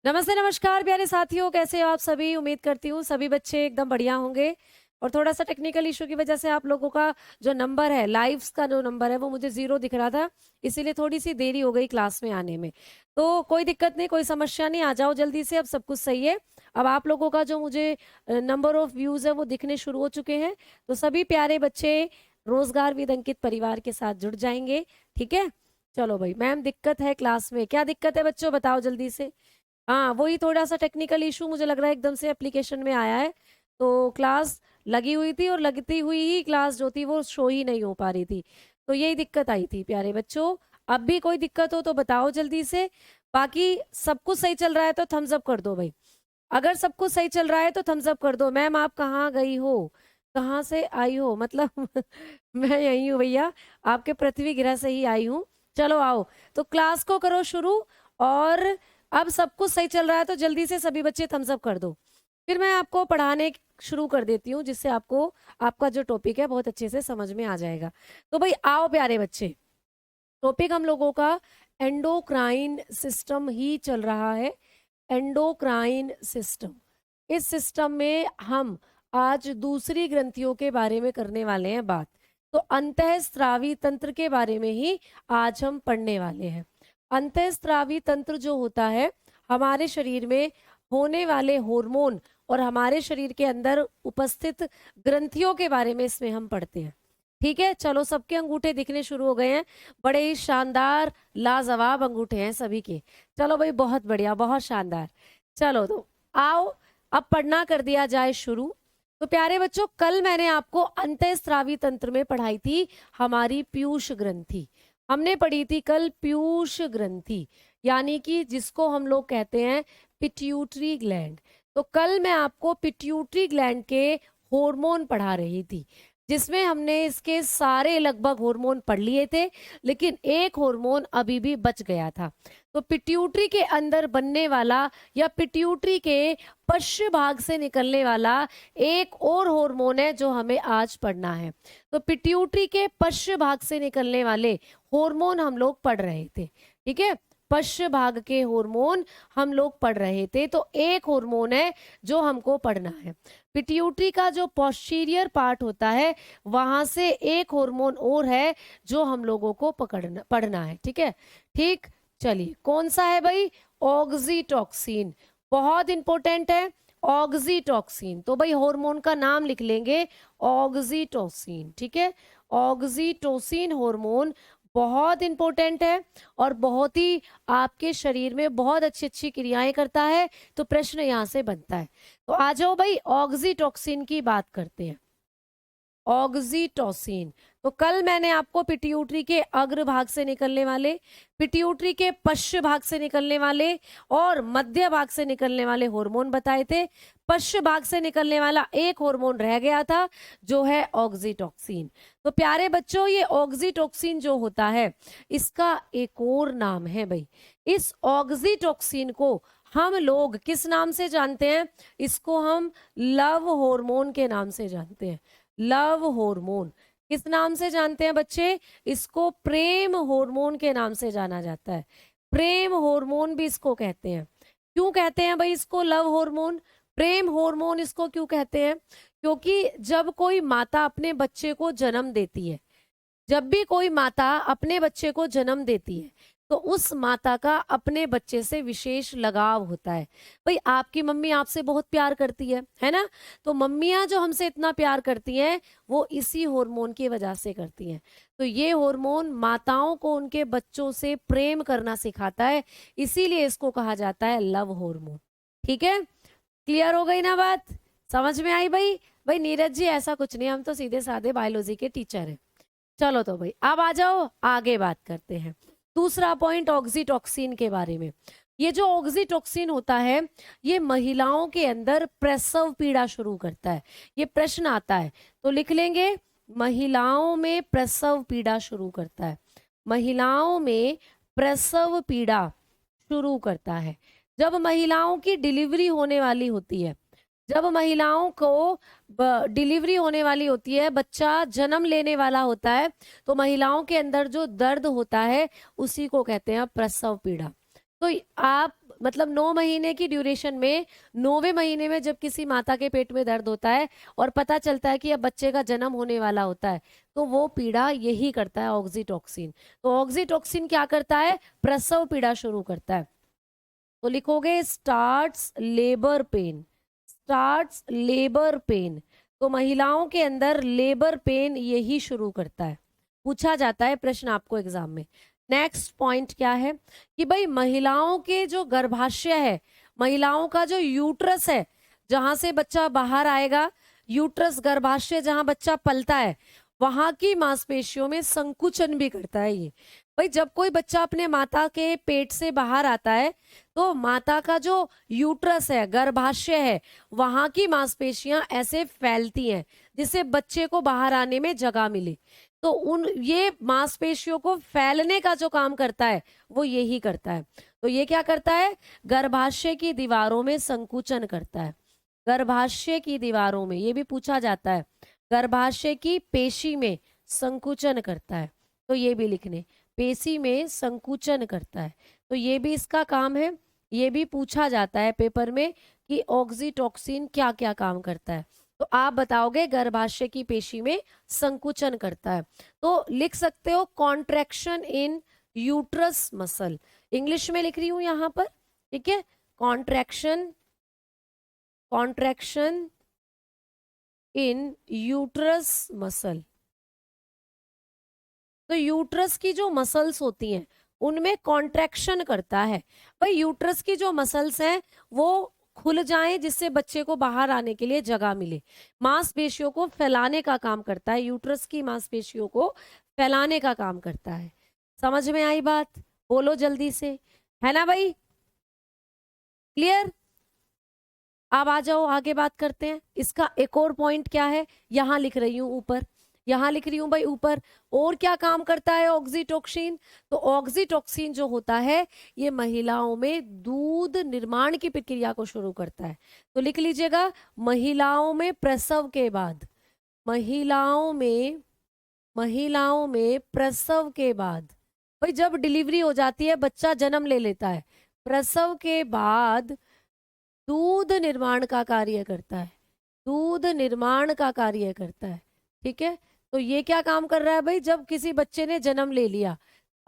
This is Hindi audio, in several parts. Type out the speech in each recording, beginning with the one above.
नमस्ते, नमस्कार प्यारे साथियों, कैसे हो आप सभी? उम्मीद करती हूँ सभी बच्चे एकदम बढ़िया होंगे। और थोड़ा-सा टेक्निकल इश्यू की वजह से आप लोगों का जो नंबर है, लाइव्स का जो नंबर है, वो मुझे 0 दिख रहा था, इसीलिए थोड़ी-सी देरी हो गई क्लास में आने में। तो कोई दिक्कत नहीं, कोई समस्या नहीं, आ जाओ जल्दी से, अब सब कुछ सही है। अब आप लोगों का जो मुझे नंबर ऑफ व्यूज़ है, वो दिखने शुरू हो चुके हैं। तो सभी प्यारे बच्चे रोज़गार विद अंकित परिवार के साथ जुड़ जाएँगे, ठीक है? चलो भई, मैम दिक्कत है क्लास में, क्या दिक्कत है बच्चों बताओ जल्दी से? हाँ, वही थोड़ा-सा टेक्निकल इश्यू मुझे लग रहा है एकदम से एप्लीकेशन में आया है। तो क्लास लगी हुई थी और लगती हुई ही क्लास जो थी वो शो ही नहीं हो पा रही थी। तो यही दिक्कत आई थी प्यारे बच्चों। अब भी कोई दिक्कत हो तो बताओ जल्दी से। बाकी सब कुछ सही चल रहा है तो थम्स अप कर दो भई। अगर सब कुछ सही चल रहा है तो थम्स अप कर दो। मैम आप कहाँ गई हो? कहाँ से आई हो? मतलब मैं यहीं हूँ भैया, आपके पृथ्वी ग्रह से ही आई हूँ। चलो आओ, तो क्लास को करो शुरू। और अब सब कुछ सही चल रहा है तो जल्दी से सभी बच्चे थम्स अप कर दो। फिर मैं आपको पढ़ाने शुरू कर देती हूँ, जिससे आपको आपका जो टॉपिक है बहुत अच्छे से समझ में आ जाएगा। तो भाई आओ प्यारे बच्चे, टॉपिक हम लोगों का एंडोक्राइन सिस्टम ही चल रहा है। एंडोक्राइन सिस्टम, इस सिस्टम में हम आज दूसरी ग्रंथियों के बारे में करने वाले हैं बात। तो अंतःस्रावी तंत्र के बारे में ही आज हम पढ़ने वाले हैं। अंतःस्रावी तंत्र जो होता है, हमारे शरीर में होने वाले हार्मोन और हमारे शरीर के अंदर उपस्थित ग्रंथियों के बारे में इसमें हम पढ़ते हैं। ठीक है, चलो सबके अंगूठे दिखने शुरू हो गए हैं। बड़े ही शानदार लाजवाब अंगूठे हैं सभी के। चलो भाई बहुत बढ़िया, बहुत शानदार। चलो तो आओ अब पढ़ना कर दिया जाए शुरू। तो प्यारे बच्चों, कल मैंने आपको अंतःस्रावी तंत्र में पढ़ाई थी हमारी पीयूष ग्रंथि। हमने पढ़ी थी कल पीयूष ग्रंथि, यानी कि जिसको हम लोग कहते हैं पिट्यूटरी ग्लैंड। तो कल मैं आपको पिट्यूटरी ग्लैंड के हार्मोन पढ़ा रही थी, जिसमें हमने इसके सारे लगभग हार्मोन पढ़ लिए थे, लेकिन एक हार्मोन अभी भी बच गया था। तो पिट्यूटरी के अंदर बनने वाला या पिट्यूटरी के पश्च भाग से निकलने वाला एक और हार्मोन है जो हमें आज पढ़ना है। तो पिट्यूटरी के पश्च भाग से निकलने वाले हार्मोन हम लोग पढ़ रहे थे, ठीक है। पश्च भाग के हार्मोन हम लोग पढ़ रहे थे, तो एक हार्मोन है जो हमको पढ़ना है। पिट्यूटरी का जो पोस्टीरियर पार्ट होता है, वहां से एक हार्मोन और है जो हम लोगों को पढ़ना है, ठीक है। ठीक, चलिए कौन सा है भाई? ऑक्सीटॉक्सिन, बहुत इंपॉर्टेंट है। ऑक्सीटॉक्सिन, तो भाई हार्मोन का नाम लिख लेंगे ऑक्सीटोसिन, ठीक है। ऑक्सीटोसिन हार्मोन बहुत इंपॉर्टेंट है और बहुत ही आपके शरीर में बहुत अच्छी अच्छी क्रियाएं करता है। तो प्रश्न यहां से बनता है, तो आ जाओ भाई ऑक्सीटॉक्सिन की बात करते हैं। ऑक्सीटोसिन, तो कल मैंने आपको पिट्यूटरी के अग्र भाग से निकलने वाले, पिट्यूटरी के पश्च भाग से निकलने वाले और मध्य भाग से निकलने वाले हार्मोन बताए थे। पश्च भाग से निकलने वाला एक हार्मोन रह गया था जो है ऑक्सीटोसिन। तो प्यारे बच्चों, ये ऑक्सीटोसिन जो होता है, इसका एक और नाम है भाई। इस ऑक्सीटोसिन को हम लोग किस नाम से जानते हैं? इसको हम लव हार्मोन के नाम से जानते हैं। लव हार्मोन किस नाम से जानते हैं बच्चे? इसको प्रेम हार्मोन के नाम से जाना जाता है। प्रेम हार्मोन भी इसको कहते हैं। क्यों कहते हैं भाई इसको लव हार्मोन? प्रेम हार्मोन इसको क्यों कहते हैं? क्योंकि जब कोई माता अपने बच्चे को जन्म देती है, जब भी कोई माता अपने बच्चे को जन्म देती है, तो उस माता का अपने बच्चे से विशेष लगाव होता है। भाई आपकी मम्मी आपसे बहुत प्यार करती है ना? तो मम्मियां जो हमसे इतना प्यार करती हैं, वो इसी हार्मोन की वजह से करती हैं। तो ये हार्मोन माताओं को उनके बच्चों से प्रेम करना सिखाता है, इसीलिए इसको कहा जाता है लव हार्मोन। ठीक है, क्लियर हो गई ना बात? समझ में आई भाई? भाई नीरज जी ऐसा कुछ नहीं, हम तो सीधे साधे बायोलॉजी के टीचर हैं। चलो तो भाई अब आ जाओ, आगे बात करते हैं। दूसरा पॉइंट ऑक्सीटॉक्सिन के बारे में। ये जो ऑक्सीटॉक्सिन होता है, ये महिलाओं के अंदर प्रसव पीड़ा शुरू करता है। ये प्रश्न आता है तो लिख लेंगे, महिलाओं में प्रसव पीड़ा शुरू करता है। महिलाओं में प्रसव पीड़ा शुरू करता है जब महिलाओं की डिलीवरी होने वाली होती है। जब महिलाओं को डिलीवरी होने वाली होती है, बच्चा जन्म लेने वाला होता है, तो महिलाओं के अंदर जो दर्द होता है उसी को कहते हैं प्रसव पीड़ा। तो आप मतलब 9 महीने की ड्यूरेशन में 9वें महीने में जब किसी माता के पेट में दर्द होता है और पता चलता है कि अब बच्चे का जन्म होने वाला होता है, तो वो पीड़ा यही करता है, ऑक्सीटोक्सिन। तो ऑक्सीटोक्सिन क्या करता है? प्रसव पीड़ा शुरू करता है। तो लिखोगे starts labour pain, starts labour pain. तो महिलाओं के अंदर लेबर पेन यही शुरू करता है, पूछा जाता है प्रश्न आपको एग्जाम में। नेक्स्ट पॉइंट क्या है कि भाई महिलाओं के जो गर्भाशय है, महिलाओं का जो यूट्रस है जहां से बच्चा बाहर आएगा, यूट्रस गर्भाशय जहां बच्चा पलता है, वहां की मांसपेशियों में संकुचन भी करता है ये। भाई जब कोई बच्चा अपने माता के पेट से बाहर आता है तो माता का जो यूट्रस है, गर्भाशय है, वहां की मांसपेशियां ऐसे फैलती हैं जिससे बच्चे को बाहर आने में जगह मिले। तो उन ये मांसपेशियों को फैलने का जो काम करता है वो यही करता है। तो ये क्या करता है? गर्भाशय की दीवारों में संकुचन करता है। गर्भाशय की दीवारों में, ये भी पूछा जाता है, गर्भाशय की पेशी में संकुचन करता है। तो ये भी लिखने, पेशी में संकुचन करता है, तो ये भी इसका काम है। ये भी पूछा जाता है पेपर में कि ऑक्सीटोक्सिन क्या क्या काम करता है। तो आप बताओगे गर्भाशय की पेशी में संकुचन करता है। तो लिख सकते हो कॉन्ट्रैक्शन इन यूट्रस मसल, इंग्लिश में लिख रही हूं यहां पर, ठीक है? कॉन्ट्रैक्शन, कॉन्ट्रैक्शन इन यूट्रस मसल। तो यूट्रस की जो मसल्स होती हैं उनमें कॉन्ट्रैक्शन करता है। भाई यूट्रस की जो मसल्स हैं वो खुल जाएं जिससे बच्चे को बाहर आने के लिए जगह मिले। मांसपेशियों को फैलाने का काम करता है, यूट्रस की मांसपेशियों को फैलाने का काम करता है। समझ में आई बात? बोलो जल्दी से, है ना भाई? क्लियर? अब आ जाओ आगे बात करते हैं। इसका एक और पॉइंट क्या है, यहां लिख रही हूं ऊपर, यहां लिख रही हूं भाई ऊपर। और क्या काम करता है ऑक्सीटोक्सिन? तो ऑक्सीटोक्सिन जो होता है ये महिलाओं में दूध निर्माण की प्रक्रिया को शुरू करता है। तो लिख लीजिएगा, महिलाओं में प्रसव के बाद, महिलाओं में प्रसव के बाद, भाई जब डिलीवरी हो जाती है, बच्चा जन्म ले लेता है, प्रसव के बाद दूध निर्माण का कार्य करता है, दूध निर्माण का कार्य करता है, ठीक है? तो ये क्या काम कर रहा है भाई? जब किसी बच्चे ने जन्म ले लिया,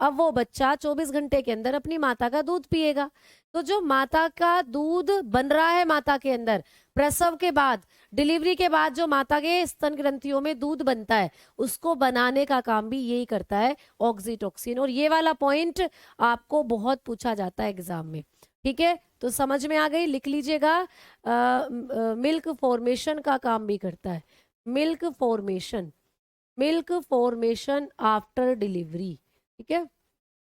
अब वो बच्चा 24 घंटे के अंदर अपनी माता का दूध पिएगा। तो जो माता का दूध बन रहा है माता के अंदर, प्रसव के बाद, डिलीवरी के बाद जो माता के स्तन ग्रंथियों में दूध बनता है, उसको बनाने का काम भी यही करता है ऑक्सीटोक्सिन। और ये वाला पॉइंट आपको बहुत पूछा जाता है एग्जाम में, ठीक है? तो समझ में आ गई, लिख लीजिएगा। मिल्क फॉर्मेशन का काम भी करता है, milk formation, milk formation after delivery, ठीक है?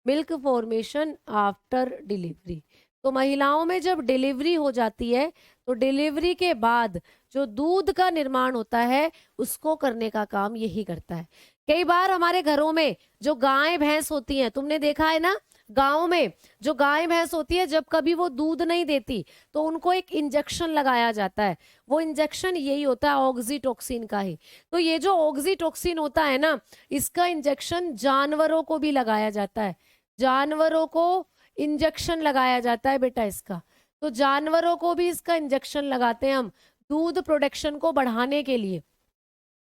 Milk formation after delivery. तो महिलाओं में जब डिलीवरी हो जाती है तो डिलीवरी के बाद जो दूध का निर्माण होता है उसको करने का काम यही करता है। कई बार हमारे घरों में जो गाय भैंस होती हैं, तुमने देखा है ना, गांव में जो गाय भैंस होती है जब कभी वो दूध नहीं देती तो उनको एक इंजेक्शन लगाया जाता है। वो इंजेक्शन यही होता है ऑक्सीटोक्सिन का ही। तो ये जो ऑक्सीटोक्सिन होता है ना, इसका इंजेक्शन जानवरों को भी लगाया जाता है, जानवरों को इंजेक्शन लगाया जाता है बेटा इसका। तो जानवरों को भी इसका इंजेक्शन लगाते हैं हम दूध प्रोडक्शन को बढ़ाने के लिए,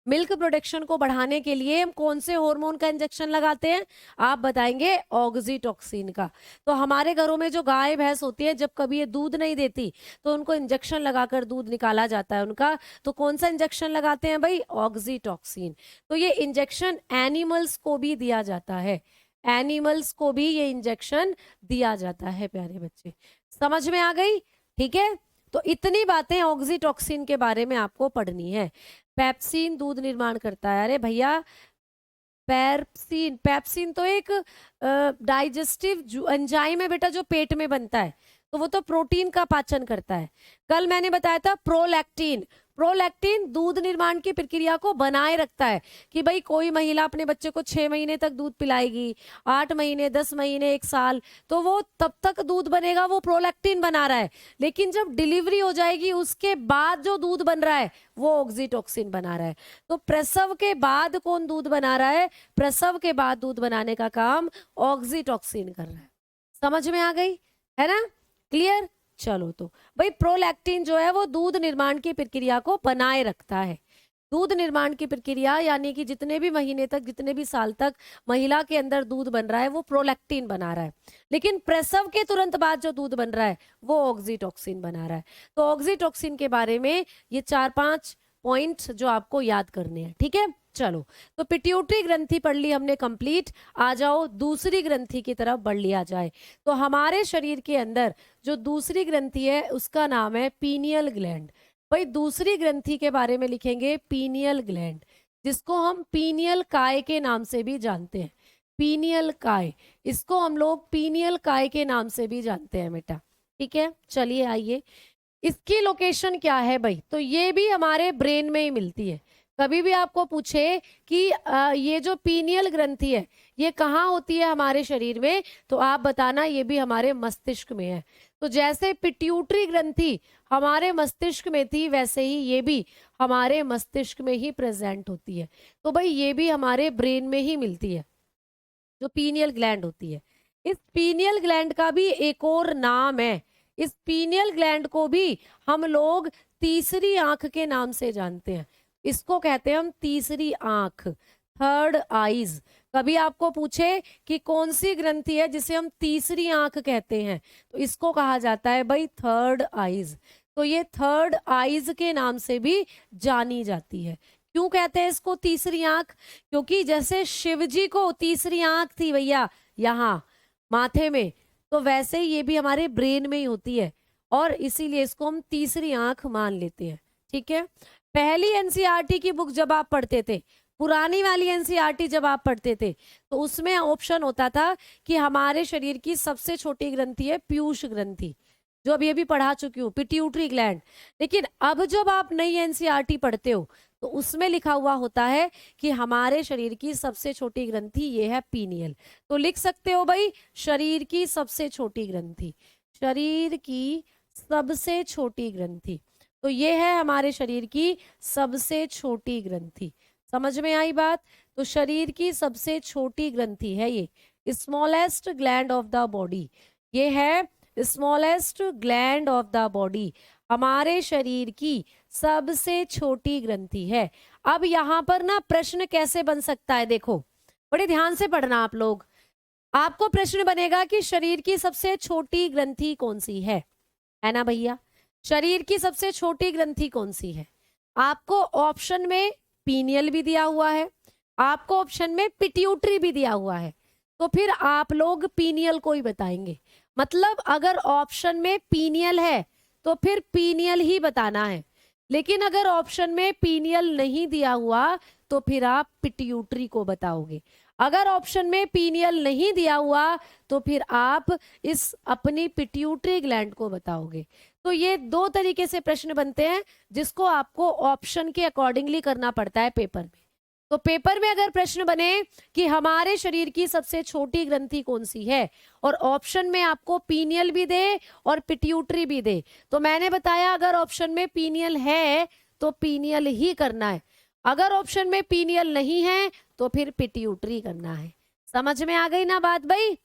मिल्क प्रोडक्शन को बढ़ाने के लिए हम कौन से हार्मोन का इंजेक्शन लगाते हैं? आप बताएंगे ऑक्सीटोक्सिन का। तो हमारे घरों में जो गाय भैंस होती है जब कभी ये दूध नहीं देती तो उनको इंजेक्शन लगाकर दूध निकाला जाता है उनका। तो कौन सा इंजेक्शन लगाते हैं भाई? ऑक्सीटोक्सिन। तो ये इंजेक्शन एनिमल्स को भी दिया जाता है, एनिमल्स को भी ये इंजेक्शन दिया जाता है प्यारे बच्चे। समझ में आ गई? ठीक है, तो इतनी बातें ऑक्सीटोक्सिन के बारे में आपको पढ़नी है। पेप्सिन दूध निर्माण करता है, अरे भैया पेप्सिन, पेप्सिन तो एक डाइजेस्टिव एंजाइम है बेटा जो पेट में बनता है, तो वो तो प्रोटीन का पाचन करता है। कल मैंने बताया था प्रोलैक्टिन, प्रोलैक्टिन दूध निर्माण की प्रक्रिया को बनाए रखता है कि भाई कोई महिला अपने बच्चे को 6 महीने तक दूध पिलाएगी, 8 महीने, 10 महीने, 1 साल, तो वो तब तक दूध बनेगा, वो प्रोलैक्टिन बना रहा है। लेकिन जब डिलीवरी हो जाएगी उसके बाद जो दूध बन रहा है वो ऑक्सीटोक्सिन बना रहा है। तो प्रसव के बाद कौन दूध बना रहा है? प्रसव के बाद दूध बनाने का काम ऑक्सीटोक्सिन कर रहा है। समझ में आ गई है ना? क्लियर। चलो तो भाई प्रोलैक्टिन जो है वो दूध निर्माण की प्रक्रिया को बनाए रखता है। दूध निर्माण की प्रक्रिया यानी कि जितने भी महीने तक, जितने भी साल तक महिला के अंदर दूध बन रहा है वो प्रोलैक्टिन बना रहा है। लेकिन प्रसव के तुरंत बाद जो दूध बन रहा है वो ऑक्सीटोसिन बना रहा है। तो ऑक्सीटोसिन के बारे में ये 4-5 पॉइंट्स जो आपको याद करने हैं, ठीक है। चलो तो पिट्यूटरी ग्रंथि पढ़ ली हमने कंप्लीट। आ जाओ दूसरी ग्रंथि की तरफ बढ़ लिया जाए। तो हमारे शरीर के अंदर जो दूसरी ग्रंथि है उसका नाम है पीनियल ग्लैंड। भाई दूसरी ग्रंथि के बारे में लिखेंगे पीनियल ग्लैंड, जिसको हम पीनियल काय के नाम से भी जानते हैं। पीनियल काय, इसको हम लोग पीनियल काय के नाम से भी जानते हैं बेटा, ठीक है। चलिए आइए, इसकी लोकेशन क्या है भाई, तो ये भी हमारे ब्रेन में ही मिलती है। कभी भी आपको पूछे कि ये जो पीनियल ग्रंथि है ये कहाँ होती है हमारे शरीर में, तो आप बताना ये भी हमारे मस्तिष्क में है। तो जैसे पिट्यूटरी ग्रंथि हमारे मस्तिष्क में थी वैसे ही ये भी हमारे मस्तिष्क में ही प्रेजेंट होती है। तो भाई ये भी हमारे ब्रेन में ही मिलती है जो पीनियल ग्लैंड होती है। इस पीनियल ग्लैंड का भी एक और नाम है। इस पीनियल ग्लैंड को भी हम लोग तीसरी आंख के नाम से जानते हैं। इसको कहते हैं हम तीसरी आंख, थर्ड आईज। कभी आपको पूछे कि कौन सी ग्रंथि है जिसे हम तीसरी आंख कहते हैं, तो इसको कहा जाता है भाई थर्ड आईज। तो ये थर्ड आईज के नाम से भी जानी जाती है। क्यों कहते हैं इसको तीसरी आंख? क्योंकि जैसे शिव जी को तीसरी आंख थी भैया यहाँ माथे में, तो वैसे ही ये भी हमारे ब्रेन में ही होती है और इसीलिए इसको हम तीसरी आंख मान लेते हैं, ठीक है। पहली एनसीईआरटी की बुक जब आप पढ़ते थे, पुरानी वाली एनसीईआरटी जब आप पढ़ते थे, तो उसमें ऑप्शन होता था कि हमारे शरीर की सबसे छोटी ग्रंथि है पीयूष ग्रंथि, जो अभी अभी पढ़ा चुकी हूँ, पिट्यूटरी ग्लैंड। लेकिन अब जब आप नई एनसीईआरटी पढ़ते हो तो उसमें लिखा हुआ होता है कि हमारे शरीर की सबसे छोटी ग्रंथि ये है पीनियल। तो लिख सकते हो भाई शरीर की सबसे छोटी ग्रंथि, शरीर की सबसे छोटी ग्रंथि। तो ये है हमारे शरीर की सबसे छोटी ग्रंथि। समझ में आई बात? तो शरीर की सबसे छोटी ग्रंथि है ये, smallest gland of the body. ये है smallest gland of the body, हमारे शरीर की सबसे छोटी ग्रंथि है। अब यहाँ पर ना प्रश्न कैसे बन सकता है, देखो बड़े ध्यान से पढ़ना आप लोग। आपको प्रश्न बनेगा कि शरीर की सबसे छोटी ग्रंथि कौन सी है ना भैया? शरीर की सबसे छोटी ग्रंथि कौन सी है? आपको ऑप्शन में पीनियल भी दिया हुआ है, आपको ऑप्शन में पिट्यूटरी भी दिया हुआ है, तो फिर आप लोग पीनियल को ही बताएंगे। मतलब अगर ऑप्शन में पीनियल है तो फिर पीनियल ही बताना है, लेकिन अगर ऑप्शन में पीनियल नहीं दिया हुआ तो फिर आप पिट्यूटरी को बताओगे। अगर ऑप्शन में पीनियल नहीं दिया हुआ तो फिर आप इस अपनी पिट्यूटरी ग्लैंड को बताओगे। तो ये दो तरीके से प्रश्न बनते हैं जिसको आपको ऑप्शन के अकॉर्डिंगली करना पड़ता है पेपर में। तो पेपर में अगर प्रश्न बने कि हमारे शरीर की सबसे छोटी ग्रंथि कौन सी है और ऑप्शन में आपको पीनियल भी दे और पिट्यूटरी भी दे, तो मैंने बताया अगर ऑप्शन में पीनियल है तो पीनियल ही करना है, अगर ऑप्शन में पीनियल नहीं है तो फिर पिट्यूटरी करना है। समझ में आ गई ना बात भाई?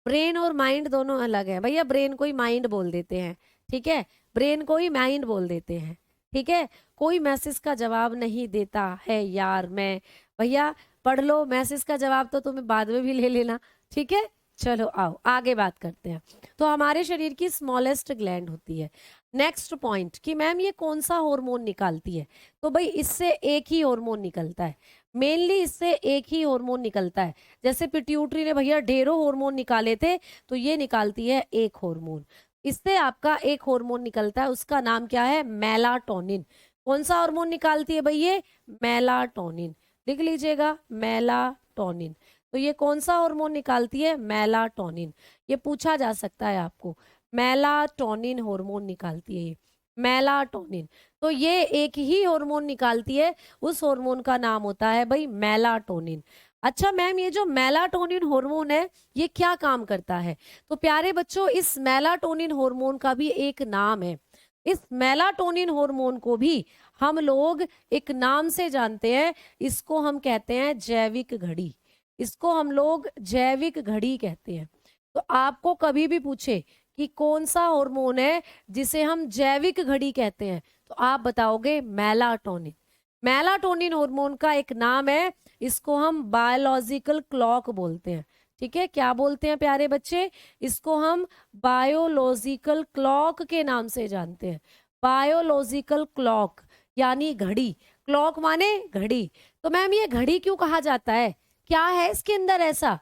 ब्रेन और माइंड दोनों अलग है भैया। ब्रेन को ही माइंड बोल देते हैं, ठीक है, ब्रेन को ही माइंड बोल देते हैं, ठीक है। कोई मैसेज का जवाब नहीं देता है यार, मैं भैया पढ़ लो, मैसेज का जवाब तो तुम्हें बाद में भी ले लेना, ठीक है। चलो आओ आगे बात करते हैं। तो हमारे शरीर की स्मॉलेस्ट ग्लैंड होती है। नेक्स्ट पॉइंट कि मैम ये कौन सा हार्मोन निकालती है, तो भाई इससे एक ही हार्मोन निकलता है, मेनली इससे एक ही हार्मोन निकलता है। जैसे पिट्यूटरी ने भैया ढेरों हार्मोन निकाले थे, तो ये निकालती है एक हार्मोन। इससे आपका एक हार्मोन निकलता है, उसका नाम क्या है? मेलाटोनिन। कौन सा हार्मोन निकालती है भाई? ये मेलाटोनिन, लिख लीजिएगा मेलाटोनिन। तो ये कौन सा हार्मोन निकालती है? मेलाटोनिन। ये पूछा जा सकता है आपको, मेलाटोनिन हार्मोन निकालती है ये, मेलाटोनिन। तो ये एक ही हार्मोन निकालती है, उस हार्मोन का नाम होता है भाई मेलाटोनिन। अच्छा मैम ये जो मेलाटोनिन हार्मोन है ये क्या काम करता है? तो प्यारे बच्चों इस मेलाटोनिन हार्मोन का भी एक नाम है। इस मेलाटोनिन हार्मोन को भी हम लोग एक नाम से जानते हैं, इसको हम कहते हैं जैविक घड़ी, इसको हम लोग जैविक घड़ी कहते हैं। तो आपको कभी भी पूछे कि कौन सा हार्मोन है जिसे हम जैविक घड़ी कहते हैं, तो आप बताओगे मेलाटोनिन। मेलाटोनिन हार्मोन का एक नाम है, इसको हम बायोलॉजिकल क्लॉक बोलते हैं। ठीक है, क्या बोलते हैं प्यारे बच्चे? इसको हम बायोलॉजिकल क्लॉक के नाम से जानते हैं। बायोलॉजिकल क्लॉक यानी घड़ी, क्लॉक माने घड़ी। तो मैम ये घड़ी क्यों कहा जाता है, क्या है इसके अंदर ऐसा?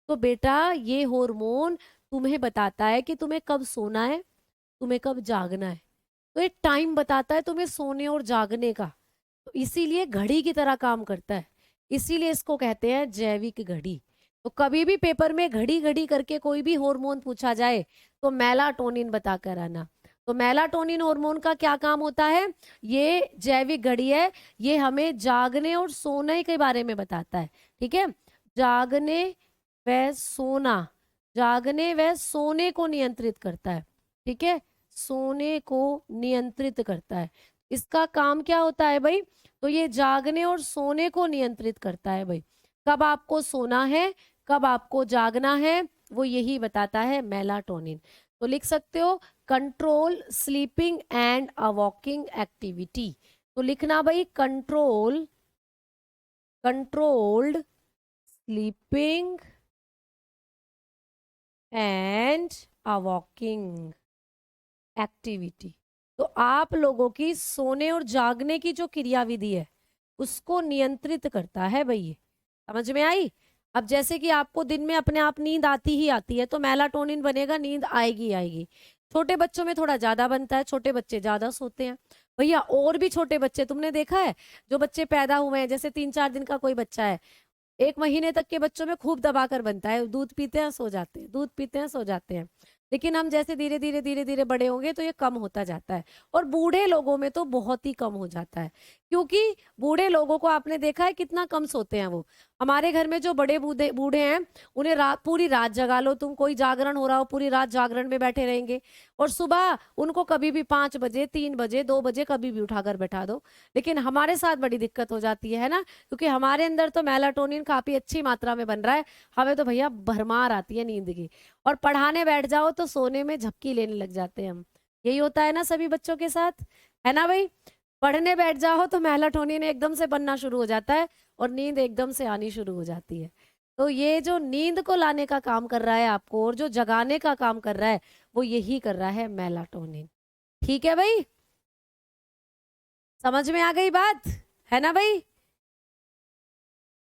तो बेटा ये हार्मोन तुम्हें बताता है कि तुम्हें कब सोना है, तुम्हें कब जागना है। तो एक टाइम बताता है तुम्हें सोने और जागने का, तो इसीलिए घड़ी की तरह काम करता है, इसीलिए इसको कहते हैं जैविक घड़ी। तो कभी भी पेपर में घड़ी घड़ी करके कोई भी हार्मोन पूछा जाए तो मेलाटोनिन बता कर आना। तो मेलाटोनिन हार्मोन का क्या काम होता है? ये जैविक घड़ी है, ये हमें जागने और सोने के बारे में बताता है। ठीक है, जागने व सोना, जागने व सोने को नियंत्रित करता है। ठीक है, सोने को नियंत्रित करता है। इसका काम क्या होता है भाई? तो ये जागने और सोने को नियंत्रित करता है भाई। कब आपको सोना है, कब आपको जागना है, वो यही बताता है मेलाटोनिन। तो लिख सकते हो control sleeping and awaking activity. तो लिखना भाई control, controlled sleeping and awaking activity. तो आप लोगों की सोने और जागने की जो क्रियाविधि है उसको नियंत्रित करता है भाई ये। समझ में आई? अब जैसे कि आपको दिन में अपने आप नींद आती ही आती है तो मेलाटोनिन बनेगा, नींद आएगी आएगी। छोटे बच्चों में थोड़ा ज्यादा बनता है, छोटे बच्चे ज्यादा सोते हैं भैया। और भी छोटे बच्चे तुमने देखा है, जो बच्चे पैदा हुए हैं, जैसे 3-4 दिन का कोई बच्चा है, 1 महीने तक के बच्चों में खूब दबाकर बनता है, दूध पीते हैं सो जाते हैं, दूध पीते हैं सो जाते हैं। लेकिन हम जैसे धीरे धीरे धीरे धीरे बड़े होंगे तो ये कम होता जाता है, और बूढ़े लोगों में तो बहुत ही कम हो जाता है, क्योंकि बूढ़े लोगों को आपने देखा है कितना कम सोते हैं वो। हमारे घर में जो बड़े बूढ़े बूढ़े हैं उन्हें रात, पूरी रात जगा लो तुम, कोई जागरण हो रहा हो पूरी रात जागरण में बैठे रहेंगे, और सुबह उनको कभी भी 5 बजे 3 बजे 2 बजे कभी भी उठाकर बैठा दो। लेकिन हमारे साथ बड़ी दिक्कत हो जाती है ना, क्योंकि हमारे अंदर तो मेलाटोनिन काफी अच्छी मात्रा में बन रहा है, हमें तो भैया भरमार आती है नींद की, और पढ़ाने बैठ जाओ तो सोने में झपकी लेने लग जाते हैं हम। यही होता है ना सभी बच्चों के साथ, है ना भाई? पढ़ने बैठ जाओ तो मेलाटोनिन एकदम से बनना शुरू हो जाता है और नींद एकदम से आनी शुरू हो जाती है। तो ये जो नींद को लाने का काम कर रहा है आपको, और जो जगाने का काम कर रहा है, वो यही कर रहा है मेलाटोनिन। ठीक है भाई, समझ में आ गई बात, है ना भाई?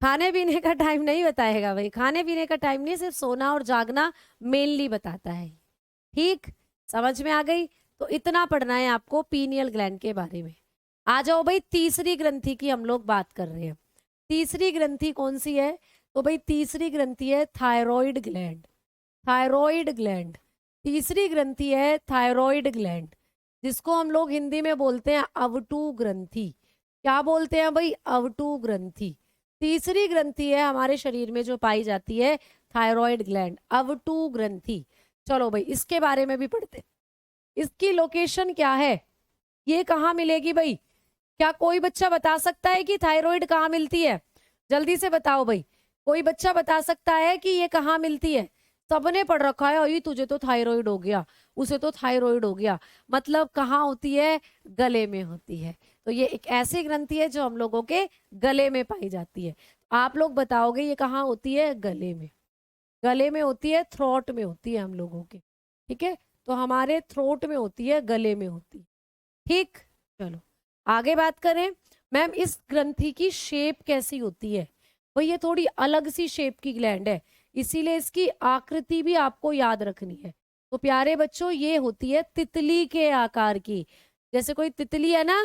खाने पीने का टाइम नहीं बताएगा भाई, खाने पीने का टाइम नहीं, सिर्फ सोना और जागना मेनली बताता है। ठीक, समझ में आ गई? तो इतना पढ़ना है आपको पीनियल ग्लैंड के बारे में। आ जाओ भाई, तीसरी ग्रंथि की हम लोग बात कर रहे हैं। तीसरी ग्रंथि कौन सी है? तो भाई तीसरी ग्रंथि है थायराइड ग्लैंड। थायराइड ग्लैंड तीसरी ग्रंथि है, थायराइड ग्लैंड, जिसको हम लोग हिंदी में बोलते हैं अवटू ग्रंथि। क्या बोलते हैं भाई? अवटू ग्रंथि। तीसरी ग्रंथि है हमारे शरीर में जो पाई जाती है, थायराइड ग्लैंड, अवटू ग्रंथि। चलो भाई इसके बारे में भी पढ़ते। इसकी लोकेशन क्या है, ये कहाँ मिलेगी भाई? क्या कोई बच्चा बता सकता है कि थायराइड कहाँ मिलती है? जल्दी से बताओ भाई, कोई बच्चा बता सकता है कि ये कहाँ मिलती है? सबने पढ़ रखा है, अरे तुझे तो थायराइड हो गया, उसे तो थायराइड हो गया। मतलब कहाँ होती है? गले में होती है। तो ये एक ऐसी ग्रंथि है जो हम लोगों के गले में पाई जाती है। आप लोग बताओगे ये कहाँ होती है? गले में। गले में होती है, थ्रोट में होती है हम लोगों के। ठीक है, तो हमारे थ्रोट में होती है, गले में होती है। ठीक, चलो आगे बात करें। मैम इस ग्रंथि की शेप कैसी होती है? भाई ये थोड़ी अलग सी शेप की ग्लैंड है, इसीलिए इसकी आकृति भी आपको याद रखनी है। तो प्यारे बच्चों ये होती है तितली के आकार की, जैसे कोई तितली है ना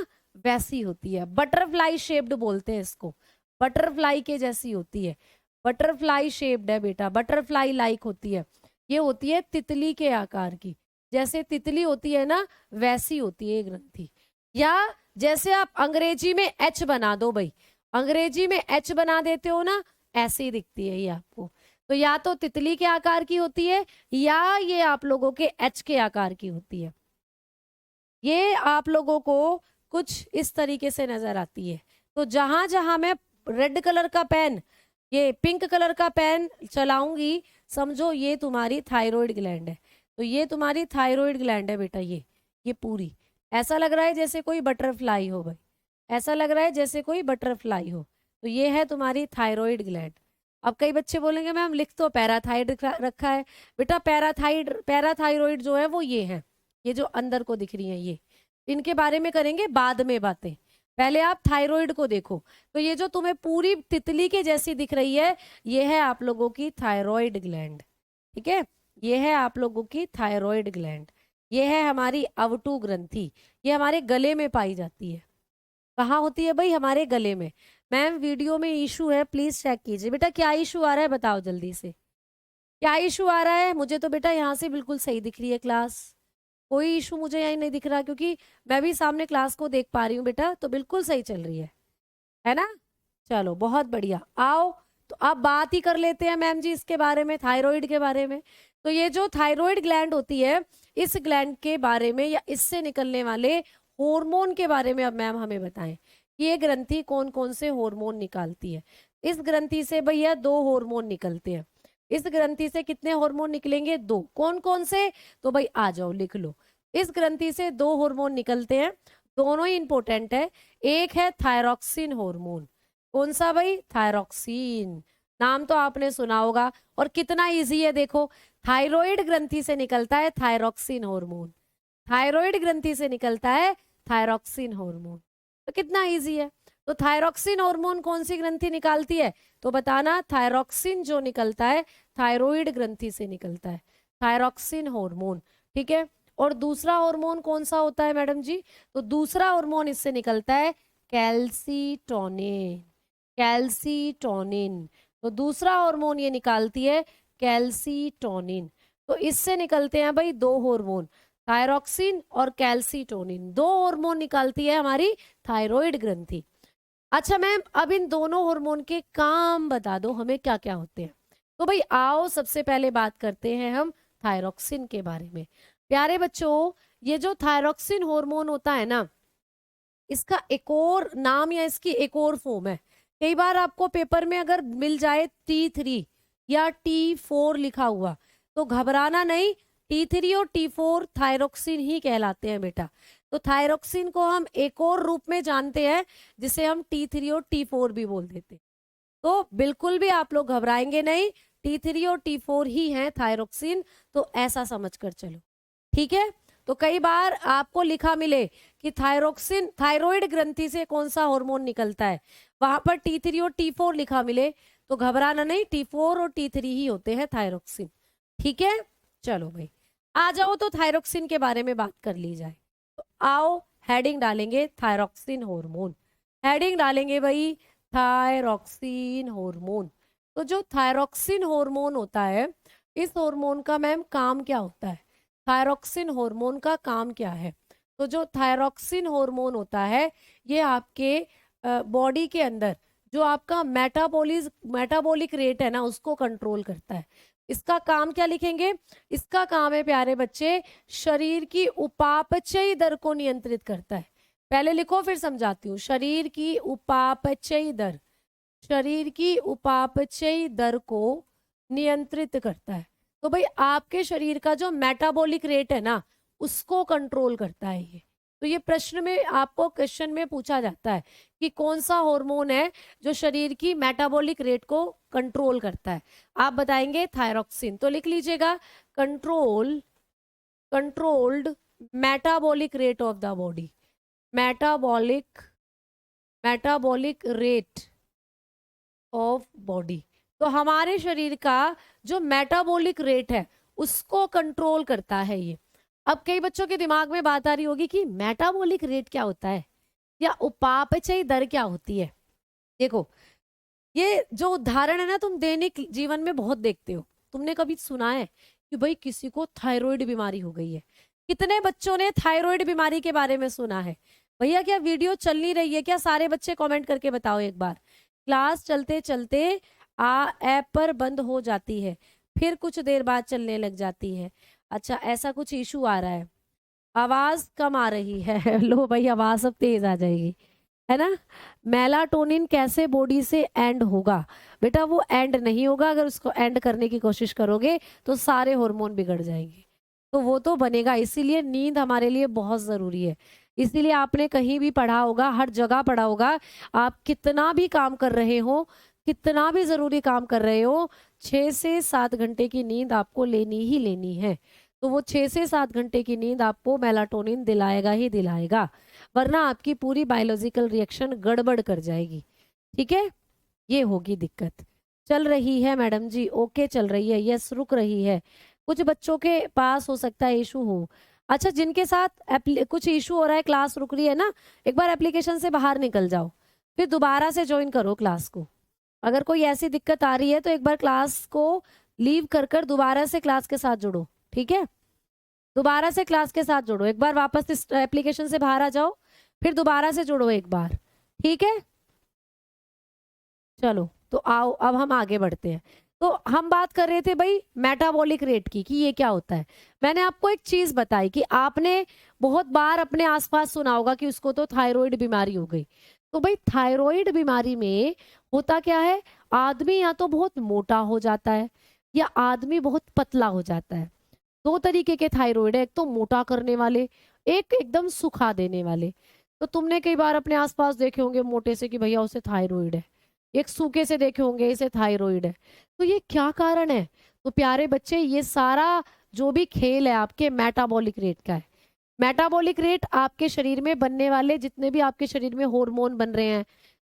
वैसी होती है। बटरफ्लाई शेप्ड बोलते हैं इसको, बटरफ्लाई के जैसी होती है, बटरफ्लाई शेप्ड है बेटा, बटरफ्लाई लाइक होती है। ये होती है तितली के आकार की, जैसे तितली होती है ना वैसी होती है ये ग्रंथि। या जैसे आप अंग्रेजी में एच बना दो भाई, अंग्रेजी में एच बना देते हो ना, ऐसी दिखती है ये आपको। तो या तो तितली के आकार की होती है, या ये आप लोगों के एच के आकार की होती है। ये आप लोगों को कुछ इस तरीके से नजर आती है। तो जहां जहां मैं रेड कलर का पेन, ये पिंक कलर का पेन चलाऊंगी, समझो ये तुम्हारी थायराइड ग्लैंड है। तो ये तुम्हारी थायराइड ग्लैंड है बेटा, ये पूरी। ऐसा लग रहा है जैसे कोई बटरफ्लाई हो भाई, ऐसा लग रहा है जैसे कोई बटरफ्लाई हो। तो ये है तुम्हारी थायराइड ग्लैंड। अब कई बच्चे बोलेंगे मैम लिख तो पैराथाइड रखा है। बेटा पैराथाइरॉइड जो है वो ये है, ये जो अंदर को दिख रही है ये, इनके बारे में करेंगे बाद में बातें। पहले आप थायराइड को देखो। तो ये जो तुम्हें पूरी तितली के जैसी दिख रही है, ये है आप लोगों की थायराइड ग्लैंड। ठीक है, ये है आप लोगों की थायराइड ग्लैंड। ये है हमारी अवटु ग्रंथि, ये हमारे गले में पाई जाती है। कहाँ होती है भाई? हमारे गले में। मैम वीडियो में इशू है, प्लीज चेक कीजिए। बेटा क्या इशू आ रहा है बताओ जल्दी से, क्या इशू आ रहा है? मुझे तो बेटा यहाँ से बिल्कुल सही दिख रही है क्लास, कोई इशू मुझे यही नहीं दिख रहा, क्योंकि मैं भी सामने क्लास को देख पा रही हूँ बेटा, तो बिल्कुल सही चल रही है ना? चलो बहुत बढ़िया। आओ तो अब बात ही कर लेते हैं मैम जी इसके बारे में, थायराइड के बारे में। तो ये जो थायराइड ग्लैंड होती है, इस ग्लैंड के बारे में या इससे निकलने वाले हार्मोन के बारे में अब मैम हमें बताएं कि ये ग्रंथि कौन कौन से हार्मोन निकालती है। इस ग्रंथि से भैया 2 हार्मोन निकलते हैं। इस ग्रंथि से कितने हार्मोन निकलेंगे? 2। कौन कौन से? तो भाई आ जाओ लिख लो। इस ग्रंथि से 2 हार्मोन निकलते हैं, दोनों ही इंपॉर्टेंट है। एक है थायरॉक्सिन हार्मोन। कौन सा भाई? थायरॉक्सिन, नाम तो आपने सुना होगा। और कितना इजी है देखो, थायराइड ग्रंथि से निकलता है थायरॉक्सिन हार्मोन, थायराइड ग्रंथि से निकलता है थायरॉक्सिन हार्मोन। तो कितना इजी है। तो थायरॉक्सिन हार्मोन कौन सी ग्रंथि निकालती है? तो बताना। थायरॉक्सिन जो निकलता है थायराइड ग्रंथि से निकलता है, थायरॉक्सिन हार्मोन। ठीक है। और दूसरा हार्मोन कौन सा होता है मैडम जी? तो दूसरा हार्मोन इससे निकलता है कैल्सीटोनिन, कैल्सीटोनिन। तो दूसरा हार्मोन ये निकालती है कैल्सीटोनिन। तो इससे निकलते हैं भाई 2 हार्मोन, थायरॉक्सिन और कैल्सीटोनिन। 2 हार्मोन निकालती है हमारी थायराइड ग्रंथि। अच्छा मैम अब इन दोनों हार्मोन के काम बता दो हमें क्या क्या होते हैं। तो भाई आओ सबसे पहले बात करते हैं हम थायरॉक्सिन के बारे में। प्यारे बच्चों, ये जो थायरॉक्सिन हार्मोन होता है ना, इसका एक और नाम या इसकी एक और फॉर्म है। कई बार आपको पेपर में अगर मिल जाए T3 या T4 लिखा हुआ, तो घबराना नहीं, T3 और T4 थायरॉक्सिन ही कहलाते हैं बेटा। तो थायरॉक्सिन को हम एक और रूप में जानते हैं जिसे हम T3 और T4 भी बोल देते हैं। तो बिल्कुल भी आप लोग घबराएंगे नहीं, T3 और T4 ही हैं थायरॉक्सिन, तो ऐसा समझ कर चलो। ठीक है। तो कई बार आपको लिखा मिले कि थायरॉक्सिन, थायराइड ग्रंथि से कौन सा हार्मोन निकलता है, वहां पर T3 और T4 लिखा मिले, तो घबराना नहीं, T4 और T3 ही होते हैं थायरॉक्सिन। ठीक है। चलो भाई आ जाओ, तो थायरॉक्सिन के बारे में बात कर ली जाए। तो आओ हेडिंग डालेंगे थायरॉक्सिन हार्मोन, हेडिंग डालेंगे भाई थायरॉक्सिन हार्मोन। तो जो थायरॉक्सिन हार्मोन होता है, इस हार्मोन का मैम काम क्या होता है? थायरॉक्सिन हार्मोन का काम क्या है? तो जो थायरॉक्सिन हार्मोन होता है, ये आपके बॉडी के अंदर जो आपका मेटाबॉलिक रेट है ना, उसको कंट्रोल करता है। इसका काम क्या लिखेंगे? इसका काम है प्यारे बच्चे, शरीर की उपापचयी दर को नियंत्रित करता है। पहले लिखो फिर समझाती हूँ। शरीर की उपापचयी दर, शरीर की उपापचयी दर को नियंत्रित करता है। तो भाई आपके शरीर का जो मेटाबॉलिक रेट है ना, उसको कंट्रोल करता है ये। तो ये प्रश्न में आपको क्वेश्चन में पूछा जाता है कि कौन सा हार्मोन है जो शरीर की मेटाबॉलिक रेट को कंट्रोल करता है। आप बताएंगे थायरॉक्सिन। तो लिख लीजिएगा controlled metabolic rate of the body, metabolic rate of body. तो हमारे शरीर का जो मेटाबॉलिक रेट है उसको कंट्रोल करता है ये। अब कई बच्चों के दिमाग में बात आ रही होगी कि मेटाबॉलिक रेट क्या होता है या उपापचयी दर क्या होती है। देखो ये जो उदाहरण है ना, तुम दैनिक जीवन में बहुत देखते हो। तुमने कभी सुना है कि भाई किसी को थायराइड बीमारी हो गई है? कितने बच्चों ने थायराइड बीमारी के बारे में सुना है? भैया क्या वीडियो चल नहीं रही है क्या? सारे बच्चे कमेंट करके बताओ एक बार। क्लास चलते चलते ऐप पर बंद हो जाती है, फिर कुछ देर बाद चलने लग जाती है। अच्छा ऐसा कुछ इशू आ रहा है, आवाज कम आ रही है। लो भाई आवाज अब तेज आ जाएगी, है ना? मेलाटोनिन कैसे बॉडी से एंड होगा? बेटा वो एंड नहीं होगा, अगर उसको एंड करने की कोशिश करोगे तो सारे हार्मोन बिगड़ जाएंगे। तो वो तो बनेगा। इसीलिए नींद हमारे लिए बहुत ज़रूरी है। इसीलिए आपने कहीं भी पढ़ा होगा, हर जगह पढ़ा होगा, आप कितना भी काम कर रहे हो, कितना भी ज़रूरी काम कर रहे हो, 6 से 7 घंटे की नींद आपको लेनी ही लेनी है। तो वो 6 से 7 घंटे की नींद आपको मेलाटोनिन दिलाएगा ही दिलाएगा, वरना आपकी पूरी बायोलॉजिकल रिएक्शन गड़बड़ कर जाएगी। ठीक है? ये होगी दिक्कत। चल रही है मैडम जी, ओके चल रही है, यस रुक रही है। कुछ बच्चों के पास हो सकता है इशू हो। अच्छा, जिनके साथ कुछ इशू हो रहा है, क्लास रुक रही है ना, एक बार एप्लीकेशन से बाहर निकल जाओ, फिर दोबारा से ज्वाइन करो क्लास को। अगर कोई ऐसी दिक्कत आ रही है तो एक बार क्लास को लीव कर कर दोबारा से क्लास के साथ जुड़ो। ठीक है? दोबारा से क्लास के साथ जुड़ो, एक बार वापस इस एप्लीकेशन से बाहर आ जाओ, फिर दोबारा से जुड़ो एक बार। ठीक है? चलो तो आओ अब हम आगे बढ़ते हैं। तो हम बात कर रहे थे भाई मेटाबॉलिक रेट की, कि ये क्या होता है। मैंने आपको एक चीज बताई कि आपने बहुत बार अपने आसपास सुना होगा कि उसको तो थायराइड बीमारी हो गई। तो भाई थायराइड बीमारी में होता क्या है, आदमी या तो बहुत मोटा हो जाता है या आदमी बहुत पतला हो जाता है। दो तरीके के थायराइड है, एक तो मोटा करने वाले, एक एकदम सुखा देने वाले। तो तुमने कई बार अपने आसपास देखे होंगे मोटे से कि भैया उसे थायराइड है, एक सूखे से देखे होंगे इसे थायराइड है। तो ये क्या कारण है? तो प्यारे बच्चे, ये सारा जो भी खेल है आपके मेटाबॉलिक रेट का है। मेटाबॉलिक रेट आपके शरीर में बनने वाले जितने भी आपके शरीर में हार्मोन बन रहे हैं,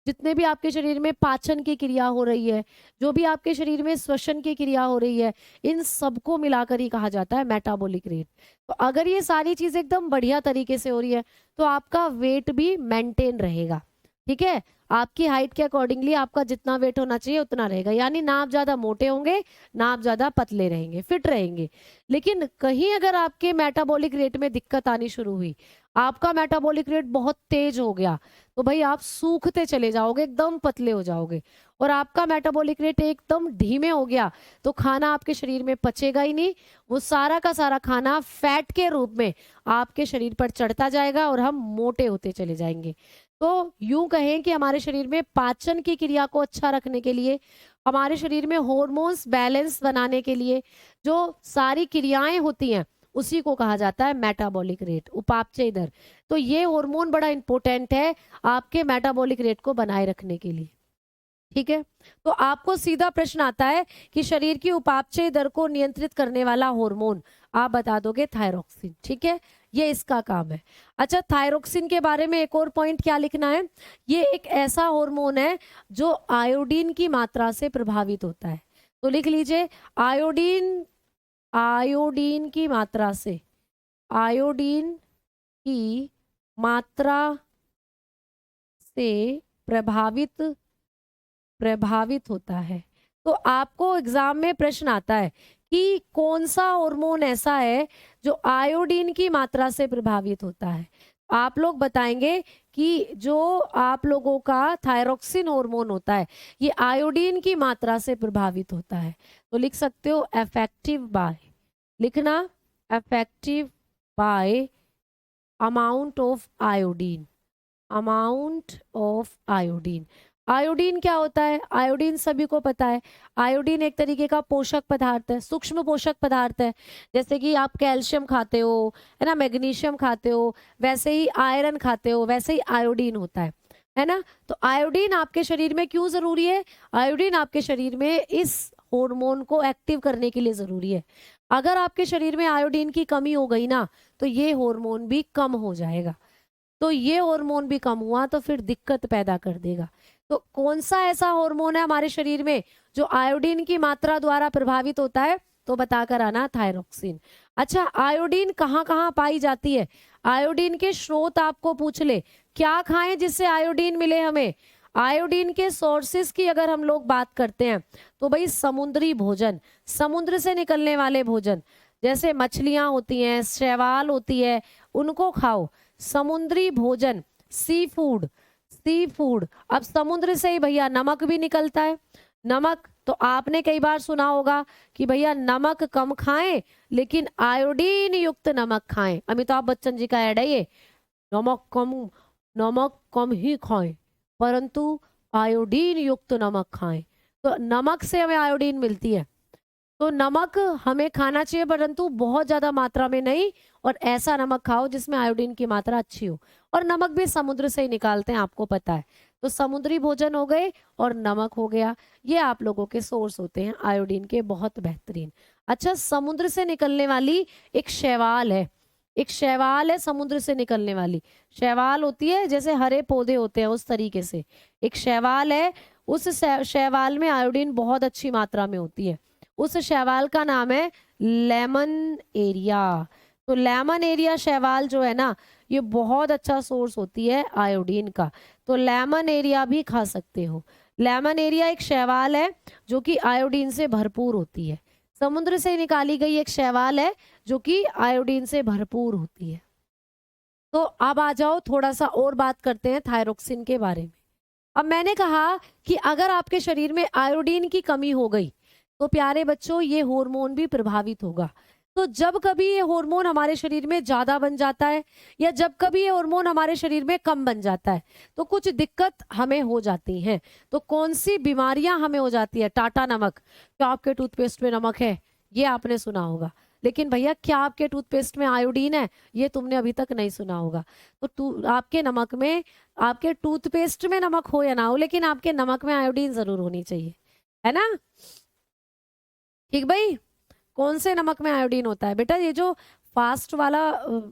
जितने भी आपके शरीर में पाचन की क्रिया हो रही है, जो भी आपके शरीर में श्वसन की क्रिया हो रही है, इन सबको मिलाकर ही कहा जाता है मेटाबॉलिक रेट। तो अगर ये सारी चीज एकदम बढ़िया तरीके से हो रही है तो आपका वेट भी मेंटेन रहेगा। ठीक है? आपकी हाइट के अकॉर्डिंगली आपका जितना वेट होना चाहिए उतना रहेगा, यानी ना आप ज्यादा मोटे होंगे ना आप ज्यादा पतले रहेंगे, फिट रहेंगे। लेकिन कहीं अगर आपके मेटाबॉलिक रेट में दिक्कत आनी शुरू हुई, आपका मेटाबॉलिक रेट बहुत तेज हो गया, तो भाई आप सूखते चले जाओगे, एकदम पतले हो जाओगे। और आपका मेटाबॉलिक रेट एकदम धीमे हो गया तो खाना आपके शरीर में पचेगा ही नहीं, वो सारा का सारा खाना फैट के रूप में आपके शरीर पर चढ़ता जाएगा और हम मोटे होते चले जाएंगे। तो यूं कहें कि हमारे शरीर में पाचन की क्रिया को अच्छा रखने के लिए, हमारे शरीर में हार्मोन्स बैलेंस बनाने के लिए जो सारी क्रियाएं होती हैं उसी को कहा जाता है मेटाबॉलिक रेट, उपापचय दर। तो ये हार्मोन बड़ा इंपॉर्टेंट है आपके मेटाबॉलिक रेट को बनाए रखने के लिए। ठीक है? तो आपको सीधा प्रश्न आता है कि शरीर की उपापचय दर को नियंत्रित करने वाला हार्मोन, आप बता दोगे थायरोक्सिन। ठीक है? ये इसका काम है। अच्छा, थायरोक्सिन के बारे में एक और पॉइंट क्या लिखना है, ये एक ऐसा हार्मोन है जो आयोडीन की मात्रा से प्रभावित होता है। तो लिख लीजिए, आयोडीन, आयोडीन की मात्रा से, आयोडीन की मात्रा से प्रभावित प्रभावित होता है। तो आपको एग्जाम में प्रश्न आता है कि कौन सा हार्मोन ऐसा है जो आयोडीन की मात्रा से प्रभावित होता है। आप लोग बताएंगे कि जो आप लोगों का थायरोक्सिन हार्मोन होता है ये आयोडीन की मात्रा से प्रभावित होता है। तो लिख सकते हो अफेक्टिव बाय, लिखना affective bye amount of iodine, amount of iodine. Iodine क्या होता है? आयोडीन सभी को पता है, आयोडीन एक तरीके का पोषक पदार्थ है, सूक्ष्म पोषक पदार्थ है। जैसे कि आप कैल्शियम खाते हो, है ना, मैग्नीशियम खाते हो, वैसे ही आयरन खाते हो, वैसे ही आयोडीन होता है ना। तो आयोडीन आपके शरीर में क्यों जरूरी है? आयोडीन आपके शरीर में इस हार्मोन को एक्टिव करने के लिए जरूरी है। अगर आपके शरीर में आयोडीन की कमी हो गई ना तो ये हार्मोन भी कम हो जाएगा। तो ये हार्मोन भी कम हुआ तो फिर दिक्कत पैदा कर देगा। तो कौन सा ऐसा हार्मोन है हमारे शरीर में जो आयोडीन की मात्रा द्वारा प्रभावित होता है? तो बताकर आना, थायरोक्सिन। अच्छा, आयोडीन कहाँ कहाँ पाई जाती है? आयोडीन के स्रोत आपको पूछ ले, क्या खाएं जिससे आयोडीन मिले हमें? आयोडीन के सोर्सेस की अगर हम लोग बात करते हैं तो भाई समुद्री भोजन, समुद्र से निकलने वाले भोजन, जैसे मछलियां होती हैं, शैवाल होती है, उनको खाओ। समुद्री भोजन, सी फूड, सी फूड। अब समुद्र से ही भैया नमक भी निकलता है। नमक तो आपने कई बार सुना होगा कि भैया नमक कम खाएं लेकिन आयोडीन युक्त नमक खाएं। अमिताभ बच्चन जी का ऐड है ये, नमक कम ही खाएं परंतु आयोडीन युक्त नमक खाएं। तो नमक से हमें आयोडीन मिलती है। तो नमक हमें खाना चाहिए, परंतु बहुत ज्यादा मात्रा में नहीं, और ऐसा नमक खाओ जिसमें आयोडीन की मात्रा अच्छी हो। और नमक भी समुद्र से ही निकालते हैं, आपको पता है। तो समुद्री भोजन हो गए और नमक हो गया, ये आप लोगों के सोर्स होते हैं आयोडीन के, बहुत बेहतरीन। अच्छा, समुद्र से निकलने वाली एक शैवाल है, एक शैवाल है समुद्र से निकलने वाली। शैवाल होती है जैसे हरे पौधे होते हैं उस तरीके से एक शैवाल है। उस शैवाल में आयोडीन बहुत अच्छी मात्रा में होती है। उस शैवाल का नाम है लेमन एरिया। तो लेमन एरिया शैवाल जो है ना, ये बहुत अच्छा सोर्स होती है आयोडीन का। तो लेमन एरिया भी खा सकते हो। लेमन एरिया एक शैवाल है जो कि आयोडीन से भरपूर होती है। समुद्र से निकाली गई एक शैवाल है जो कि आयोडीन से भरपूर होती है। तो अब आ जाओ, थोड़ा सा और बात करते हैं थायरोक्सिन के बारे में। अब मैंने कहा कि अगर आपके शरीर में आयोडीन की कमी हो गई तो प्यारे बच्चों ये हार्मोन भी प्रभावित होगा। तो जब कभी ये हार्मोन हमारे शरीर में ज्यादा बन जाता है या जब कभी ये हार्मोन हमारे शरीर में कम बन जाता है तो कुछ दिक्कत हमें हो जाती है। तो कौन सी बीमारियां हमें हो जाती है? टाटा नमक। क्या आपके टूथपेस्ट में नमक है? ये आपने सुना होगा। लेकिन भैया क्या आपके टूथपेस्ट में आयोडीन है? ये तुमने अभी तक नहीं सुना होगा। तो आपके नमक में, आपके टूथपेस्ट में नमक हो या ना हो, लेकिन आपके नमक में आयोडीन जरूर होनी चाहिए, है ना? ठीक भाई। कौन से नमक में आयोडीन होता है बेटा? ये जो फास्ट वाला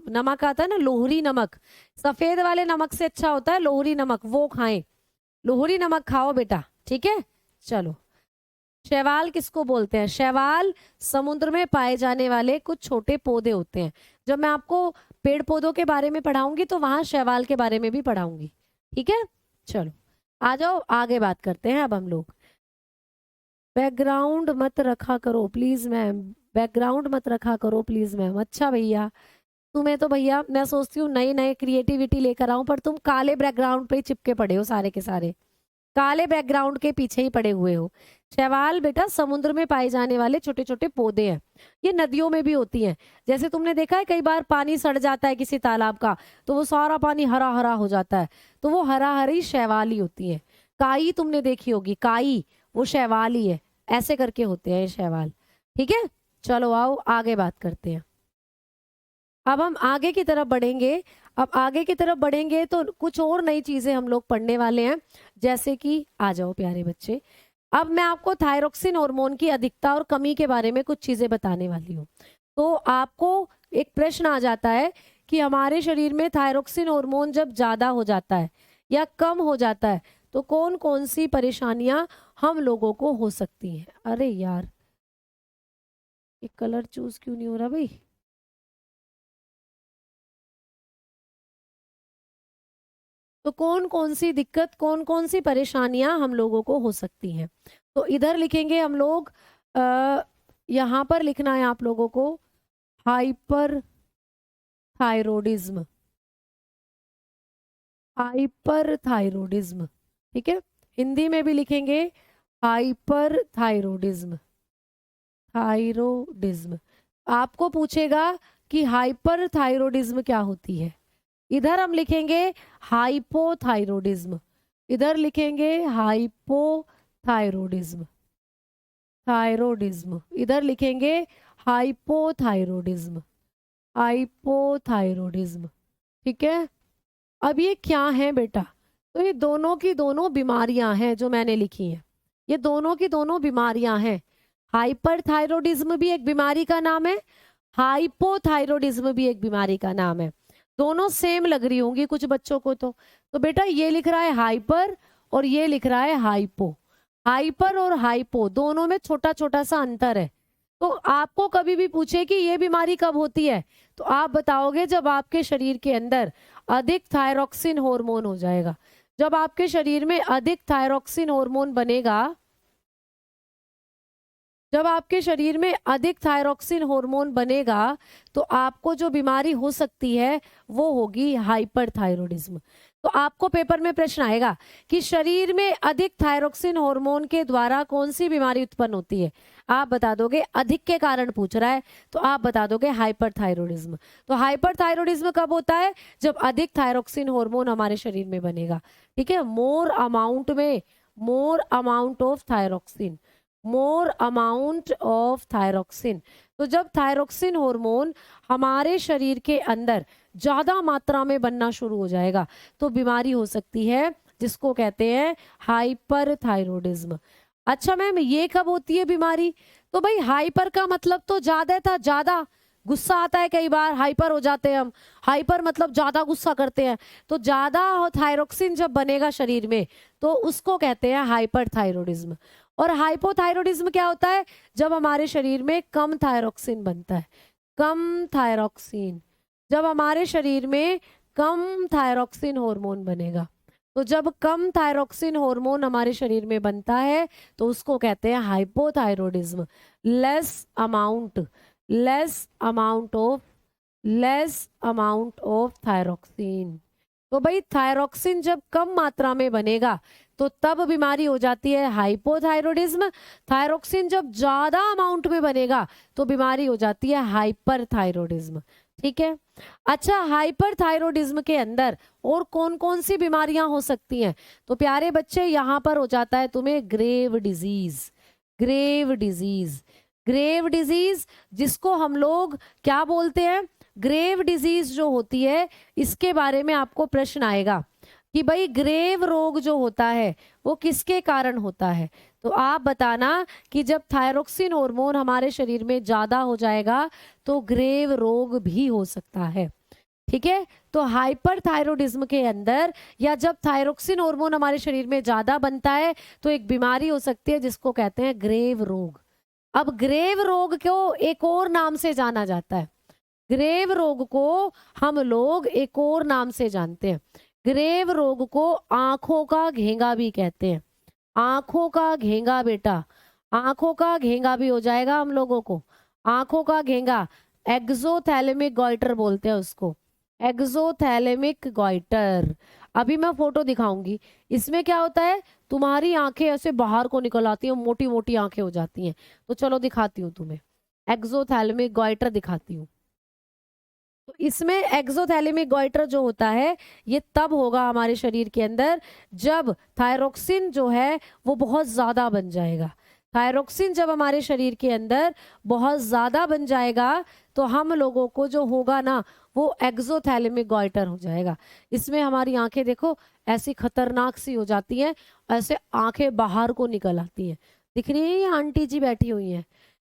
नमक आता है ना, लोहरी नमक, सफेद वाले नमक से अच्छा होता है लोहरी नमक, वो खाएं। लोहरी नमक खाओ बेटा, ठीक है। चलो, शैवाल किसको बोलते हैं? शैवाल समुद्र में पाए जाने वाले कुछ छोटे पौधे होते हैं। जब मैं आपको पेड़ पौधों के बारे में पढ़ाऊंगी तो वहां शैवाल के बारे में भी पढ़ाऊंगी, ठीक है। चलो आ जाओ, आगे बात करते हैं अब हम लोग। बैकग्राउंड मत रखा करो प्लीज मैम, बैकग्राउंड मत रखा करो प्लीज मैम। अच्छा भैया, तुम्हें तो भैया मैं सोचती हूँ नई नई क्रिएटिविटी लेकर आऊं, पर तुम काले बैकग्राउंड पे ही चिपके पड़े हो, सारे के सारे काले बैकग्राउंड के पीछे ही पड़े हुए हो। शैवाल बेटा समुद्र में पाए जाने वाले छोटे छोटे पौधे हैं। ये नदियों में भी होती हैं। जैसे तुमने देखा है कई बार पानी सड़ जाता है किसी तालाब का, तो वो सारा पानी हरा हरा हो जाता है, तो वो हरा हरी शैवाल ही होती है। काई तुमने देखी होगी, काई वो शैवाल ही है। ऐसे करके होते हैं ये शैवाल, ठीक है। चलो आओ आगे बात करते हैं। अब हम आगे की तरफ बढ़ेंगे। अब आगे की तरफ बढ़ेंगे तो कुछ और नई चीजें हम लोग पढ़ने वाले हैं। जैसे कि आ जाओ प्यारे बच्चे, अब मैं आपको थायरोक्सिन हार्मोन की अधिकता और कमी के बारे में कुछ चीजें बताने वाली हूँ। तो आपको एक प्रश्न आ जाता है कि हमारे शरीर में थायरोक्सिन हार्मोन जब ज्यादा हो जाता है या कम हो जाता है तो कौन कौन सी परेशानियां हम लोगों को हो सकती हैं। अरे यार, ये कलर चूज क्यों नहीं हो रहा भाई? तो कौन कौन सी दिक्कत, कौन कौन सी परेशानियां हम लोगों को हो सकती हैं। तो इधर लिखेंगे हम लोग, आ, यहाँ पर लिखना है आप लोगों को हाइपर थायरोडिज्म, हाइपर थायरोडिज्म, ठीक है। हिंदी में भी लिखेंगे हाइपर थायरोडिज्म, थायरोडिज्म। आपको पूछेगा कि हाइपर थायरोडिज्म क्या होती है। इधर हम लिखेंगे हाइपोथायरोडिज्म, इधर लिखेंगे हाइपोथायरोडिज्म, थायरोडिज्म, इधर लिखेंगे हाइपोथायरोडिज्म, हाइपोथायरोडिज्म, ठीक है। अब ये क्या है बेटा? तो ये दोनों की दोनों बीमारियां हैं जो मैंने लिखी हैं, ये दोनों की दोनों बीमारियां हैं। हाइपरथायरोडिज्म भी एक बीमारी का नाम है, हाइपोथायरोडिज्म भी एक बीमारी का नाम है। दोनों सेम लग रही होंगी कुछ बच्चों को। तो बेटा ये लिख रहा है हाइपर और ये लिख रहा है हाइपो। हाइपर और हाइपो दोनों में छोटा छोटा सा अंतर है। तो आपको कभी भी पूछे कि ये बीमारी कब होती है, तो आप बताओगे जब आपके शरीर के अंदर अधिक थायरोक्सिन हार्मोन हो जाएगा। जब आपके शरीर में अधिक थायरोक्सिन हार्मोन बनेगा, जब आपके शरीर में अधिक थायरोक्सिन हार्मोन बनेगा तो आपको जो बीमारी हो सकती है वो होगी हाइपरथायरोडिज्म। तो आपको पेपर में प्रश्न आएगा कि शरीर में अधिक थायरोक्सिन हार्मोन के द्वारा कौन सी बीमारी उत्पन्न होती है। आप बता दोगे, अधिक के कारण पूछ रहा है तो आप बता दोगे हाइपरथायरोडिज्म। तो हाइपरथायरोडिज्म कब होता है? जब अधिक थायरोक्सिन हार्मोन हमारे शरीर में बनेगा, ठीक है। मोर अमाउंट में, more amount of thyroxine, more amount of thyroxine. तो जब थायरोक्सिन हार्मोन हमारे शरीर के अंदर ज्यादा मात्रा में बनना शुरू हो जाएगा तो बीमारी हो सकती है जिसको कहते हैं हाइपरथायरॉयडिज्म। अच्छा मैम, ये कब होती है बीमारी? तो भाई हाइपर का मतलब तो ज्यादा था, ज्यादा गुस्सा आता है, कई बार हाइपर हो जाते हैं हम। हाइपर मतलब ज्यादा गुस्सा करते हैं, तो ज्यादा थायरोक्सिन जब बनेगा शरीर में तो उसको कहते हैं हाइपरथायरॉयडिज्म। और हाइपोथायरॉयडिज्म क्या होता है? जब हमारे शरीर में कम थायरोक्सिन बनता है, कम थायरोक्सिन, जब हमारे शरीर में कम थायरोक्सिन हार्मोन बनेगा, तो जब कम थायरोक्सिन हार्मोन हमारे शरीर में बनता है तो उसको कहते हैं hypothyroidism. Less amount less amount of thyroxine. तो भाई थायरोक्सिन जब कम मात्रा में बनेगा तो तब बीमारी हो जाती है हाइपोथायरॉयडिज्म। थायरोक्सिन जब ज्यादा अमाउंट में बनेगा तो बीमारी हो जाती है हाइपरथायरॉयडिज्म। ठीक है। अच्छा, हाइपरथायरॉयडिज्म के अंदर और कौन कौन सी बीमारियां हो सकती हैं? तो प्यारे बच्चे यहां पर हो जाता है तुम्हें grave disease. Grave disease, grave disease जिसको हम लोग क्या बोलते हैं? ग्रेव डिजीज जो होती है इसके बारे में आपको प्रश्न आएगा कि भाई ग्रेव रोग जो होता है वो किसके कारण होता है। तो आप बताना कि जब थायरोक्सिन हार्मोन हमारे शरीर में ज्यादा हो जाएगा तो ग्रेव रोग भी हो सकता है। ठीक है। तो हाइपरथायरॉयडिज्म के अंदर या जब थायरोक्सिन हार्मोन हमारे शरीर में ज्यादा बनता है तो एक बीमारी हो सकती है जिसको कहते हैं ग्रेव रोग। अब ग्रेव रोग को एक और नाम से जाना जाता है। ग्रेव रोग को हम लोग एक और नाम से जानते हैं। ग्रेव रोग को आंखों का घेंगा भी कहते हैं। आंखों का घेंगा बेटा, आंखों का घेंगा भी हो जाएगा हम लोगों को। आंखों का घेंगा, एक्सोथैलेमिक गॉइटर बोलते हैं उसको, एक्सोथैलेमिक गॉइटर। अभी मैं फोटो दिखाऊंगी। इसमें क्या होता है, तुम्हारी आंखें ऐसे बाहर को निकल आती हैं, मोटी मोटी आंखें हो जाती हैं। तो चलो दिखाती हूँ तुम्हें, एक्सोथैलेमिक गॉइटर दिखाती हूँ। तो इसमें एक्सोथैलेमिक गॉइटर जो होता है ये तब होगा हमारे शरीर के अंदर जब थायरोक्सिन जो है वो बहुत ज्यादा बन जाएगा। थायरोक्सिन जब हमारे शरीर के अंदर बहुत ज्यादा बन जाएगा तो हम लोगों को जो होगा ना वो एक्सोथैलेमिक गॉइटर हो जाएगा। इसमें हमारी आंखें देखो ऐसी खतरनाक सी हो जाती हैं, ऐसे आंखें बाहर को निकल आती हैं। दिख रही है ये आंटी जी बैठी हुई हैं,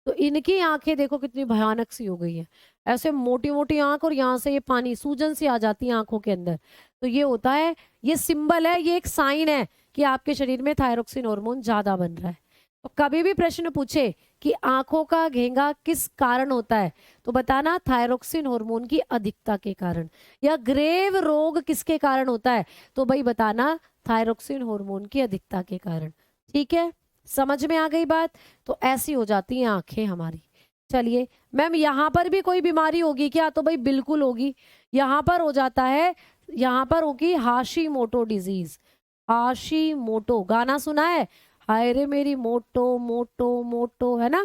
तो इनकी आंखें देखो कितनी भयानक सी हो गई है, ऐसे मोटी मोटी आंख और यहाँ से ये पानी सूजन सी आ जाती है आंखों के अंदर। तो ये होता है, ये सिंबल है, ये एक साइन है कि आपके शरीर में थायरोक्सिन हार्मोन ज्यादा बन रहा है। तो कभी भी प्रश्न पूछे कि आंखों का घेंगा किस कारण होता है तो बताना थायरोक्सिन हार्मोन की अधिकता के कारण। या ग्रेव रोग किसके कारण होता है तो भाई बताना थायरोक्सिन हार्मोन की अधिकता के कारण। ठीक है, समझ में आ गई बात? तो ऐसी हो जाती हैं आंखें हमारी। चलिए मैम, यहाँ पर भी कोई बीमारी होगी क्या? तो भाई बिल्कुल होगी। यहाँ पर हो जाता है, यहाँ पर होगी हाशीमोटो डिजीज। हाशीमोटो गाना सुना है? हाय रे मेरी मोटो मोटो मोटो, है ना?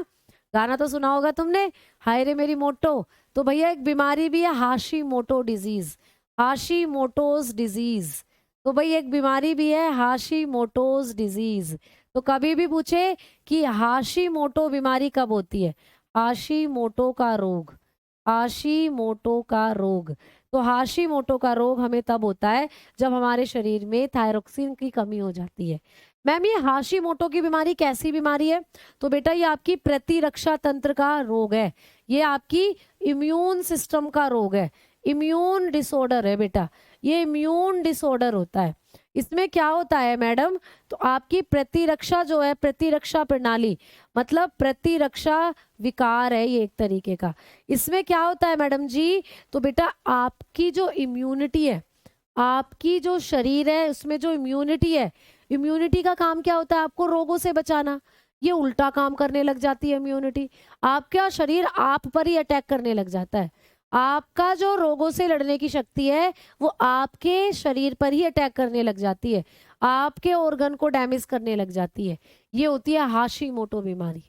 गाना तो सुना होगा तुमने, हाय रे मेरी मोटो। तो भैया एक बीमारी भी है हाशीमोटो डिजीज, हाशीमोटोज डिजीज। तो भाई एक बीमारी भी है हाशीमोटोज डिजीज। तो कभी भी पूछे कि हाशीमोटो बीमारी कब होती है, हाशीमोटो का रोग, हाशीमोटो का रोग। तो हाशीमोटो का रोग हमें तब होता है जब हमारे शरीर में थायरोक्सिन की कमी हो जाती है। मैम ये हाशीमोटो की बीमारी कैसी बीमारी है? तो बेटा ये आपकी प्रतिरक्षा तंत्र का रोग है, ये आपकी इम्यून सिस्टम का रोग है, इम्यून डिसऑर्डर है बेटा, ये इम्यून डिसऑर्डर होता है। इसमें क्या होता है मैडम, तो आपकी प्रतिरक्षा जो है, प्रतिरक्षा प्रणाली मतलब प्रतिरक्षा विकार है ये एक तरीके का। इसमें क्या होता है मैडम जी, तो बेटा आपकी जो इम्यूनिटी है, आपकी जो शरीर है उसमें जो इम्यूनिटी है, इम्यूनिटी का काम क्या होता है, आपको रोगों से बचाना। ये उल्टा काम करने लग जाती है इम्यूनिटी, आपका शरीर आप पर ही अटैक करने लग जाता है। आपका जो रोगों से लड़ने की शक्ति है वो आपके शरीर पर ही अटैक करने लग जाती है, आपके ऑर्गन को डैमेज करने लग जाती है। ये होती है हाशीमोटो बीमारी।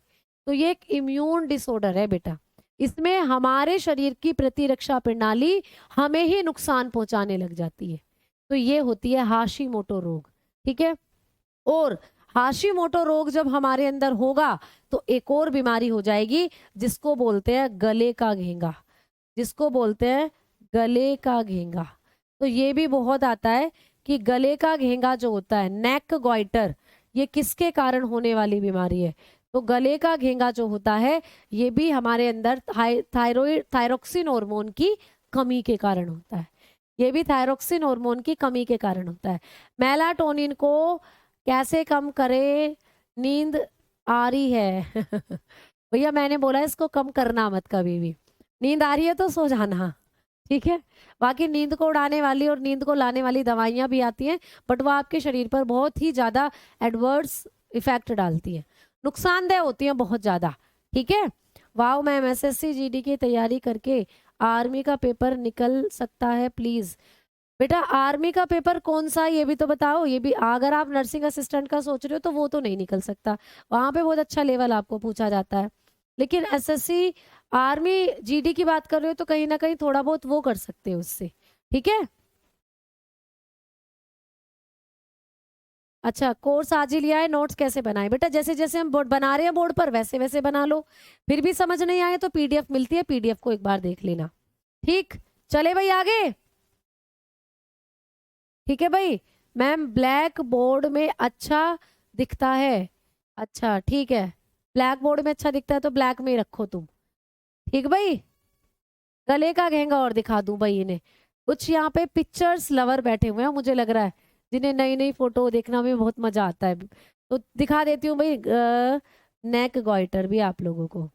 तो ये एक इम्यून डिसऑर्डर है बेटा, इसमें हमारे शरीर की प्रतिरक्षा प्रणाली हमें ही नुकसान पहुंचाने लग जाती है। तो ये होती है हाशीमोटो रोग। ठीक है। और हाशिमोटो रोग जब हमारे अंदर होगा तो एक और बीमारी हो जाएगी जिसको बोलते हैं गले का घेंगा, जिसको बोलते हैं गले का घेंगा। तो ये भी बहुत आता है कि गले का घेंगा जो होता है, नेक गॉइटर, ये किसके कारण होने वाली बीमारी है? तो गले का घेंगा जो होता है ये भी हमारे अंदर थायरोक्सिन हार्मोन की कमी के कारण होता है। ये भी थायरोक्सिन हार्मोन की कमी के कारण होता है। मेलाटोनिन को कैसे कम करें? नींद आ रही है भैया मैंने बोला इसको कम करना मत कभी भी। नींद आ रही है तो सो जाना, ठीक है। बाकी नींद को उड़ाने वाली और नींद को लाने वाली दवाइयां भी आती हैं, बट वो आपके शरीर पर बहुत ही ज्यादा एडवर्स इफेक्ट डालती हैं, नुकसानदेह होती हैं बहुत ज्यादा, ठीक है। वाओ मैम, एसएससी जीडी की तैयारी करके आर्मी का पेपर निकल सकता है प्लीज? बेटा आर्मी का पेपर कौन सा, ये भी तो बताओ। ये भी अगर आप नर्सिंग असिस्टेंट का सोच रहे हो तो वो तो नहीं निकल सकता, वहां पे बहुत अच्छा लेवल आपको पूछा जाता है। लेकिन एसएससी आर्मी जीडी की बात कर रहे हो तो कहीं ना कहीं थोड़ा बहुत वो कर सकते हो उससे, ठीक है। अच्छा, कोर्स आज ही लिया है, नोट्स कैसे बनाए? बेटा जैसे जैसे हम बोर्ड बना रहे हैं बोर्ड पर वैसे वैसे बना लो। फिर भी समझ नहीं आए तो पीडीएफ मिलती है, पीडीएफ को एक बार देख लेना, ठीक। चले भाई आगे, ठीक है भाई। मैम ब्लैक बोर्ड में अच्छा दिखता है, अच्छा ठीक है, ब्लैक बोर्ड में अच्छा दिखता है तो ब्लैक में ही रखो तुम, ठीक भाई। गले का घेंगा और दिखा दूं भाई इन्हें, कुछ यहाँ पे पिक्चर्स लवर बैठे हुए हैं मुझे लग रहा है, जिन्हें नई नई फोटो देखना में बहुत मजा आता है, तो दिखा देती हूँ भाई। नेक गॉइटर भी आप लोगों को,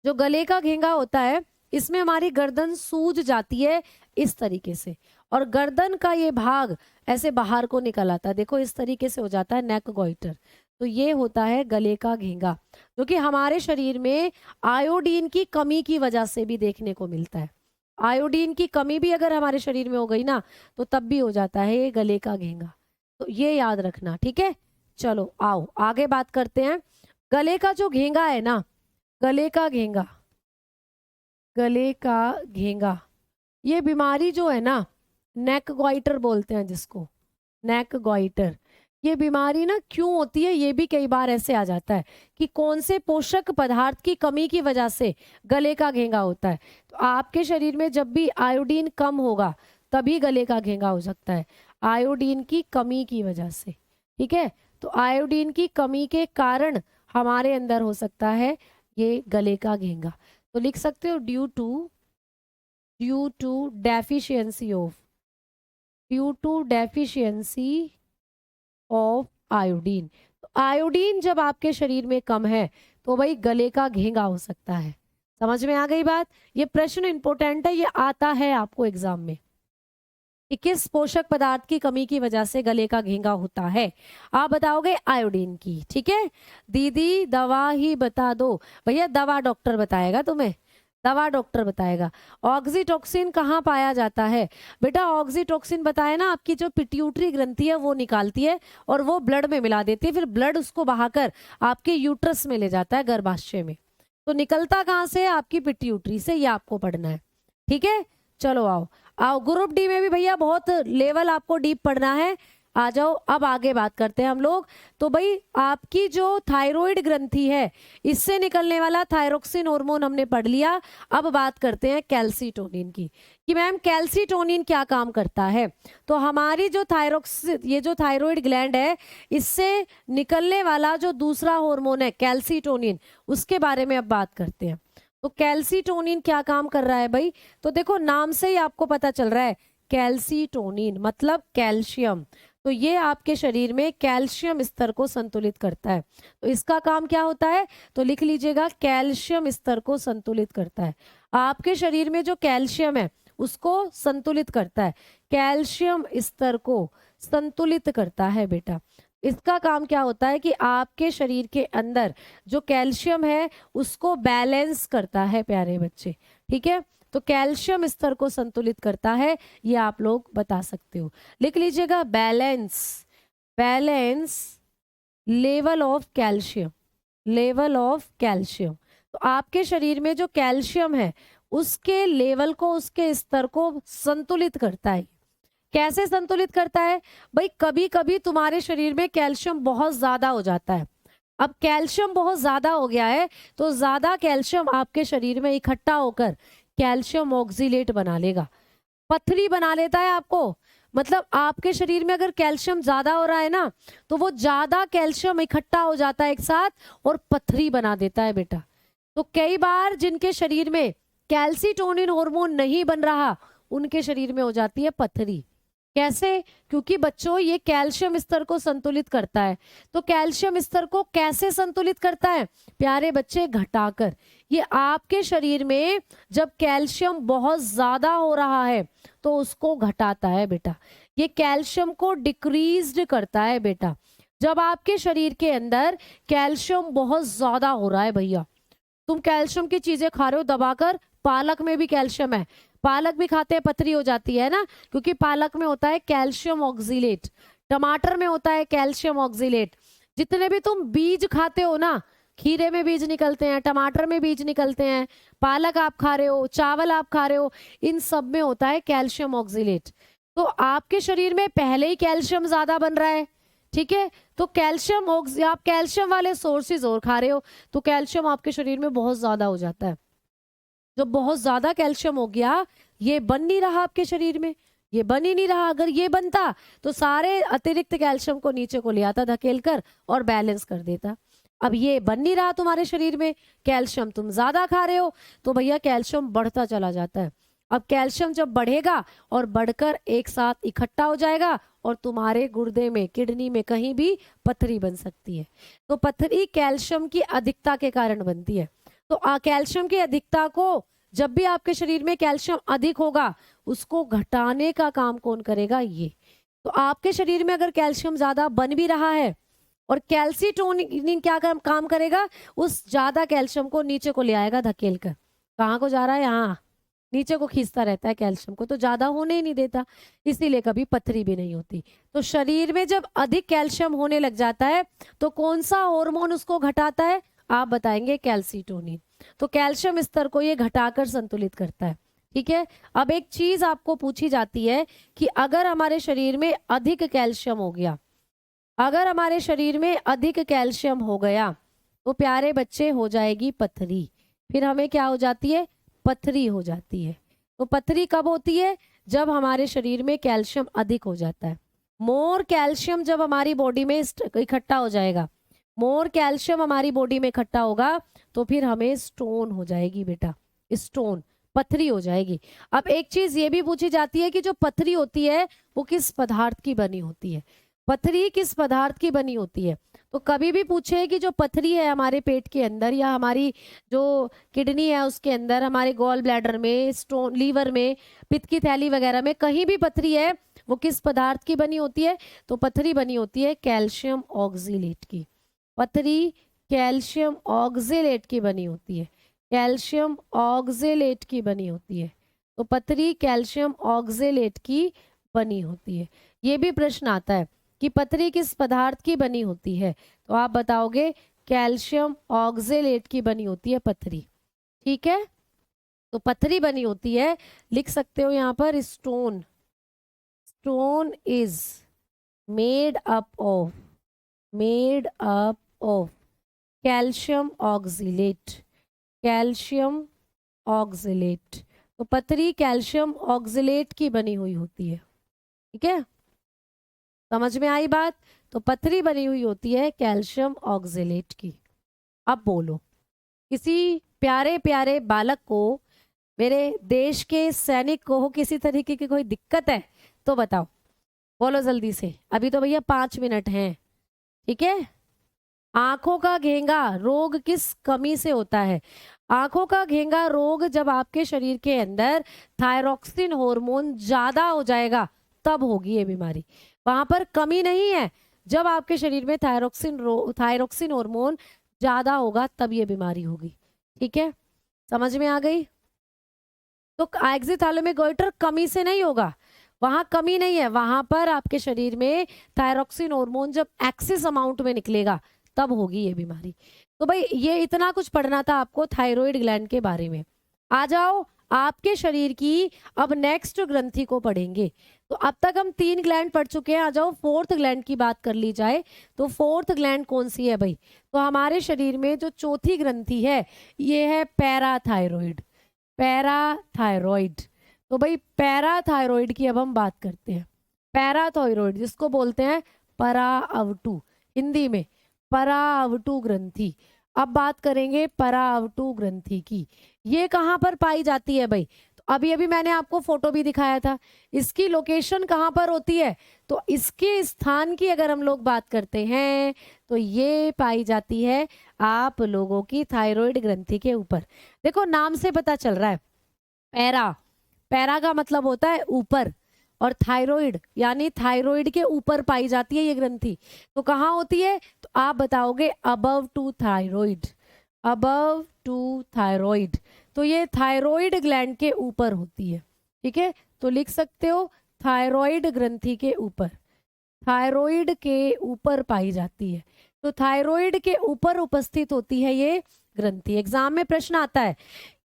जो गले का घेंगा होता है इसमें हमारी गर्दन सूज जाती है इस तरीके से, और गर्दन का ये भाग ऐसे बाहर को निकल आता है, देखो इस तरीके से हो जाता है नेक गॉइटर। तो ये होता है गले का घेंगा, जो कि हमारे शरीर में आयोडीन की कमी की वजह से भी देखने को मिलता है। आयोडीन की कमी भी अगर हमारे शरीर में हो गई ना तो तब भी हो जाता है ये गले का घेंगा, तो ये याद रखना, ठीक है। चलो आओ आगे बात करते हैं। गले का जो घेंगा है ना, गले का घेंगा, गले का घेंगा, ये बीमारी जो है ना, नेक गॉइटर बोलते हैं जिसको, नेक गॉइटर, ये बीमारी ना क्यों होती है ये भी कई बार ऐसे आ जाता है कि कौन से पोषक पदार्थ की कमी की वजह से गले का घेंगा होता है। तो आपके शरीर में जब भी आयोडीन कम होगा तभी गले का घेंगा हो सकता है, आयोडीन की कमी की वजह से, ठीक है। तो आयोडीन की कमी के कारण हमारे अंदर हो सकता है ये गले का घेंगा। तो लिख सकते हो due to deficiency of iodine. तो आयोडीन जब आपके शरीर में कम है तो भाई गले का घेंगा हो सकता है। समझ में आ गई बात? ये प्रश्न इंपॉर्टेंट है, ये आता है आपको एग्जाम में कि किस पोषक पदार्थ की कमी की वजह से गले का घेंगा होता है। आप बताओगे आयोडीन की, ठीक है। दीदी दवा ही बता दो, भैया दवा डॉक्टर बताएगा तुम्हें, दवा डॉक्टर बताएगा। ऑक्सीटोक्सिन कहाँ पाया जाता है? बेटा ऑक्सीटोक्सिन बताया ना, आपकी जो पिट्यूटरी ग्रंथि है वो निकालती है और वो ब्लड में मिला देती है, फिर ब्लड उसको बहाकर आपके यूट्रस में ले जाता है, गर्भाशय में। तो निकलता कहाँ से? आपकी पिट्यूटरी से, ये आपको पढ़ना है, ठीक है। चलो आओ आओ, ग्रुप डी में भी भैया बहुत लेवल आपको डीप पढ़ना है, आ जाओ। अब आगे बात करते हैं हम लोग। तो भाई आपकी जो थायराइड ग्रंथि है इससे निकलने वाला थायरोक्सिन हार्मोन हमने पढ़ लिया। अब बात करते हैं कैल्सीटोनिन की, कि मैम कैल्सीटोनिन क्या काम करता है। तो हमारी जो ये जो थायराइड ग्लैंड है इससे निकलने वाला जो दूसरा हार्मोन है कैल्सीटोनिन, उसके बारे में अब बात करते हैं। तो कैल्सीटोनिन क्या काम कर रहा है भाई? तो देखो नाम से ही आपको पता चल रहा है, कैल्सीटोनिन मतलब कैल्शियम। तो ये आपके शरीर में कैल्शियम स्तर को संतुलित करता है। तो इसका काम क्या होता है? तो लिख लीजिएगा, कैल्शियम स्तर को संतुलित करता है। आपके शरीर में जो कैल्शियम है उसको संतुलित करता है, कैल्शियम स्तर को संतुलित करता है बेटा। इसका काम क्या होता है कि आपके शरीर के अंदर जो कैल्शियम है उसको बैलेंस करता है प्यारे बच्चे, ठीक है। तो कैल्शियम स्तर को संतुलित करता है, ये आप लोग बता सकते हो, लिख लीजिएगा balance level of calcium, level of calcium. तो आपके शरीर में जो कैल्शियम है उसके लेवल को, उसके स्तर को संतुलित करता है। कैसे संतुलित करता है भाई? कभी कभी तुम्हारे शरीर में कैल्शियम बहुत ज्यादा हो जाता है। अब कैल्शियम बहुत ज्यादा हो गया है तो ज्यादा कैल्शियम आपके शरीर में इकट्ठा होकर कैल्शियम ऑक्सीलेट बना लेगा, पथरी बना लेता है आपको। मतलब आपके शरीर में अगर कैल्शियम ज्यादा हो रहा है ना, तो वो ज्यादा कैल्शियम इकट्ठा हो जाता है एक साथ और पथरी बना देता है बेटा। तो कई बार जिनके शरीर में कैल्सीटोनिन हार्मोन नहीं बन रहा, उनके शरीर में हो जाती है पथरी। कैसे? क्योंकि बच्चों ये कैल्शियम स्तर को संतुलित करता है। तो कैल्शियम स्तर को कैसे संतुलित करता है प्यारे बच्चे? घटाकर। ये आपके शरीर में जब कैल्शियम बहुत ज्यादा हो रहा है तो उसको घटाता है बेटा। ये कैल्शियम को डिक्रीज्ड करता है बेटा। जब आपके शरीर के अंदर कैल्शियम बहुत ज्यादा हो रहा है भैया, तुम कैल्शियम की चीजें खा रहे हो दबाकर, पालक में भी कैल्शियम है, पालक भी खाते हैं पथरी हो जाती है ना, क्योंकि पालक में होता है कैल्शियम ऑक्सीलेट, टमाटर में होता है कैल्शियम ऑक्सीलेट। जितने भी तुम बीज खाते हो ना, खीरे में बीज निकलते हैं, टमाटर में बीज निकलते हैं, पालक आप खा रहे हो, चावल आप खा रहे हो, इन सब में होता है कैल्शियम ऑक्सीलेट। तो आपके शरीर में पहले ही कैल्शियम ज्यादा बन रहा है, ठीक है? तो कैल्शियम आप कैल्शियम वाले सोर्सेज और खा रहे हो तो कैल्शियम आपके शरीर में बहुत ज्यादा हो जाता है। जब बहुत ज्यादा कैल्शियम हो गया, ये बन नहीं रहा आपके शरीर में, ये बन ही नहीं रहा। अगर ये बनता तो सारे अतिरिक्त कैल्शियम को नीचे को ले आता धकेल कर और बैलेंस कर देता। अब ये बन नहीं रहा तुम्हारे शरीर में, कैल्शियम तुम ज्यादा खा रहे हो, तो भैया कैल्शियम बढ़ता चला जाता है। अब कैल्शियम जब बढ़ेगा और बढ़कर एक साथ इकट्ठा हो जाएगा और तुम्हारे गुर्दे में, किडनी में कहीं भी पथरी बन सकती है। तो पथरी कैल्शियम की अधिकता के कारण बनती है। तो कैल्शियम की अधिकता को, जब भी आपके शरीर में कैल्शियम अधिक होगा, उसको घटाने का काम कौन करेगा? ये। तो आपके शरीर में अगर कैल्शियम ज्यादा बन भी रहा है और कैल्सीटोनिन क्या काम करेगा? उस ज्यादा कैल्शियम को नीचे को ले आएगा धकेल कर। कहाँ को जा रहा है? यहाँ नीचे को खींचता रहता है कैल्शियम को, तो ज्यादा होने ही नहीं देता, इसीलिए कभी पथरी भी नहीं होती। तो शरीर में जब अधिक कैल्शियम होने लग जाता है तो कौन सा हार्मोन उसको घटाता है? आप बताएंगे कैल्सीटोनिन। तो कैल्शियम स्तर को ये घटाकर संतुलित करता है, ठीक है? अब एक चीज आपको पूछी जाती है कि अगर हमारे शरीर में अधिक कैल्शियम हो गया, अगर हमारे शरीर में अधिक कैल्शियम हो गया तो प्यारे बच्चे हो जाएगी पथरी। फिर हमें क्या हो जाती है? पथरी हो जाती है। तो पथरी कब होती है? जब हमारे शरीर में कैल्शियम अधिक हो जाता है। मोर कैल्शियम जब हमारी बॉडी में इकट्ठा हो जाएगा, मोर कैल्शियम हमारी बॉडी में इकट्ठा होगा तो फिर हमें स्टोन हो जाएगी बेटा, स्टोन, पथरी हो जाएगी। अब एक चीज ये भी पूछी जाती है कि जो पथरी होती है वो किस पदार्थ की बनी होती है? पथरी किस पदार्थ की बनी होती है? तो कभी भी पूछे कि जो पथरी है हमारे पेट के अंदर या हमारी जो किडनी है उसके अंदर, हमारे गॉल ब्लैडर में, स्टोन, लीवर में, पित्त की थैली वगैरह में कहीं भी पथरी है, वो किस पदार्थ की बनी होती है? तो पथरी बनी होती है कैल्शियम ऑक्सीलेट की। पथरी कैल्शियम ऑक्सीलेट की बनी होती है, कैल्शियम ऑक्सीलेट की बनी होती है। तो पथरी कैल्शियम ऑक्सीलेट की बनी होती है। ये भी प्रश्न आता है कि पथरी किस पदार्थ की बनी होती है, तो आप बताओगे कैल्शियम ऑक्सीलेट की बनी होती है पथरी, ठीक है? तो पथरी बनी होती है, लिख सकते हो यहाँ पर stone, stone is made up of calcium oxalate, calcium oxalate. तो पथरी कैल्शियम ऑक्सीलेट की बनी हुई होती है, ठीक है? समझ में आई बात? तो पथरी बनी हुई होती है कैल्शियम ऑक्सीलेट की। अब बोलो, किसी प्यारे प्यारे बालक को, मेरे देश के सैनिक को किसी तरीके की कोई दिक्कत है तो बताओ, बोलो जल्दी से। अभी तो भैया 5 मिनट हैं, ठीक है? आंखों का घेंगा रोग किस कमी से होता है? आंखों का घेंगा रोग जब आपके शरीर के अंदर थायरॉक्सिन हार्मोन ज्यादा हो जाएगा तब होगी ये बीमारी। वहां पर कमी नहीं है, जब आपके शरीर में थायरॉक्सिन हार्मोन ज्यादा होगा तब ये बीमारी होगी, ठीक है? समझ में आ गई? तो एक्जिथैलेमिक गोइटर कमी से नहीं होगा, वहां कमी नहीं है, वहां पर आपके शरीर में थायरॉक्सिन हार्मोन जब एक्सेस अमाउंट में निकलेगा तब होगी ये बीमारी। तो भाई ये इतना कुछ पढ़ना था आपको थायराइड ग्लैंड के बारे में। आ जाओ आपके शरीर की अब नेक्स्ट ग्रंथि को पढ़ेंगे। तो अब तक हम 3 ग्लैंड पढ़ चुके हैं, आ जाओ फोर्थ ग्लैंड की बात कर ली जाए। तो फोर्थ ग्लैंड कौन सी है भाई? तो हमारे शरीर में जो चौथी ग्रंथि है ये है पैराथायरॉइड। पैराथायरॉइड, तो भाई पैराथायरॉइड की अब हम बात करते हैं। पैराथायरॉइड जिसको बोलते हैं पराअवटु, हिंदी में पराअवटु ग्रंथि। अब बात करेंगे पराअवटु ग्रंथि की। ये कहाँ पर पाई जाती है भाई? तो अभी अभी मैंने आपको फोटो भी दिखाया था। इसकी लोकेशन कहाँ पर होती है? तो इसके स्थान की अगर हम लोग बात करते हैं तो ये पाई जाती है आप लोगों की थायराइड ग्रंथि के ऊपर। देखो नाम से पता चल रहा है, पैरा, पैरा का मतलब होता है ऊपर, और थायराइड यानी थायराइड के ऊपर पाई जाती है ये ग्रंथि। तो कहाँ होती है? तो आप बताओगे above to thyroid, above to thyroid. तो ये थायराइड ग्लैंड के ऊपर होती है, ठीक है। तो लिख सकते हो थायराइड ग्रंथि के ऊपर, थायराइड के ऊपर पाई जाती है। तो थायराइड के ऊपर उपस्थित होती है ये ग्रंथि। एग्जाम में प्रश्न आता है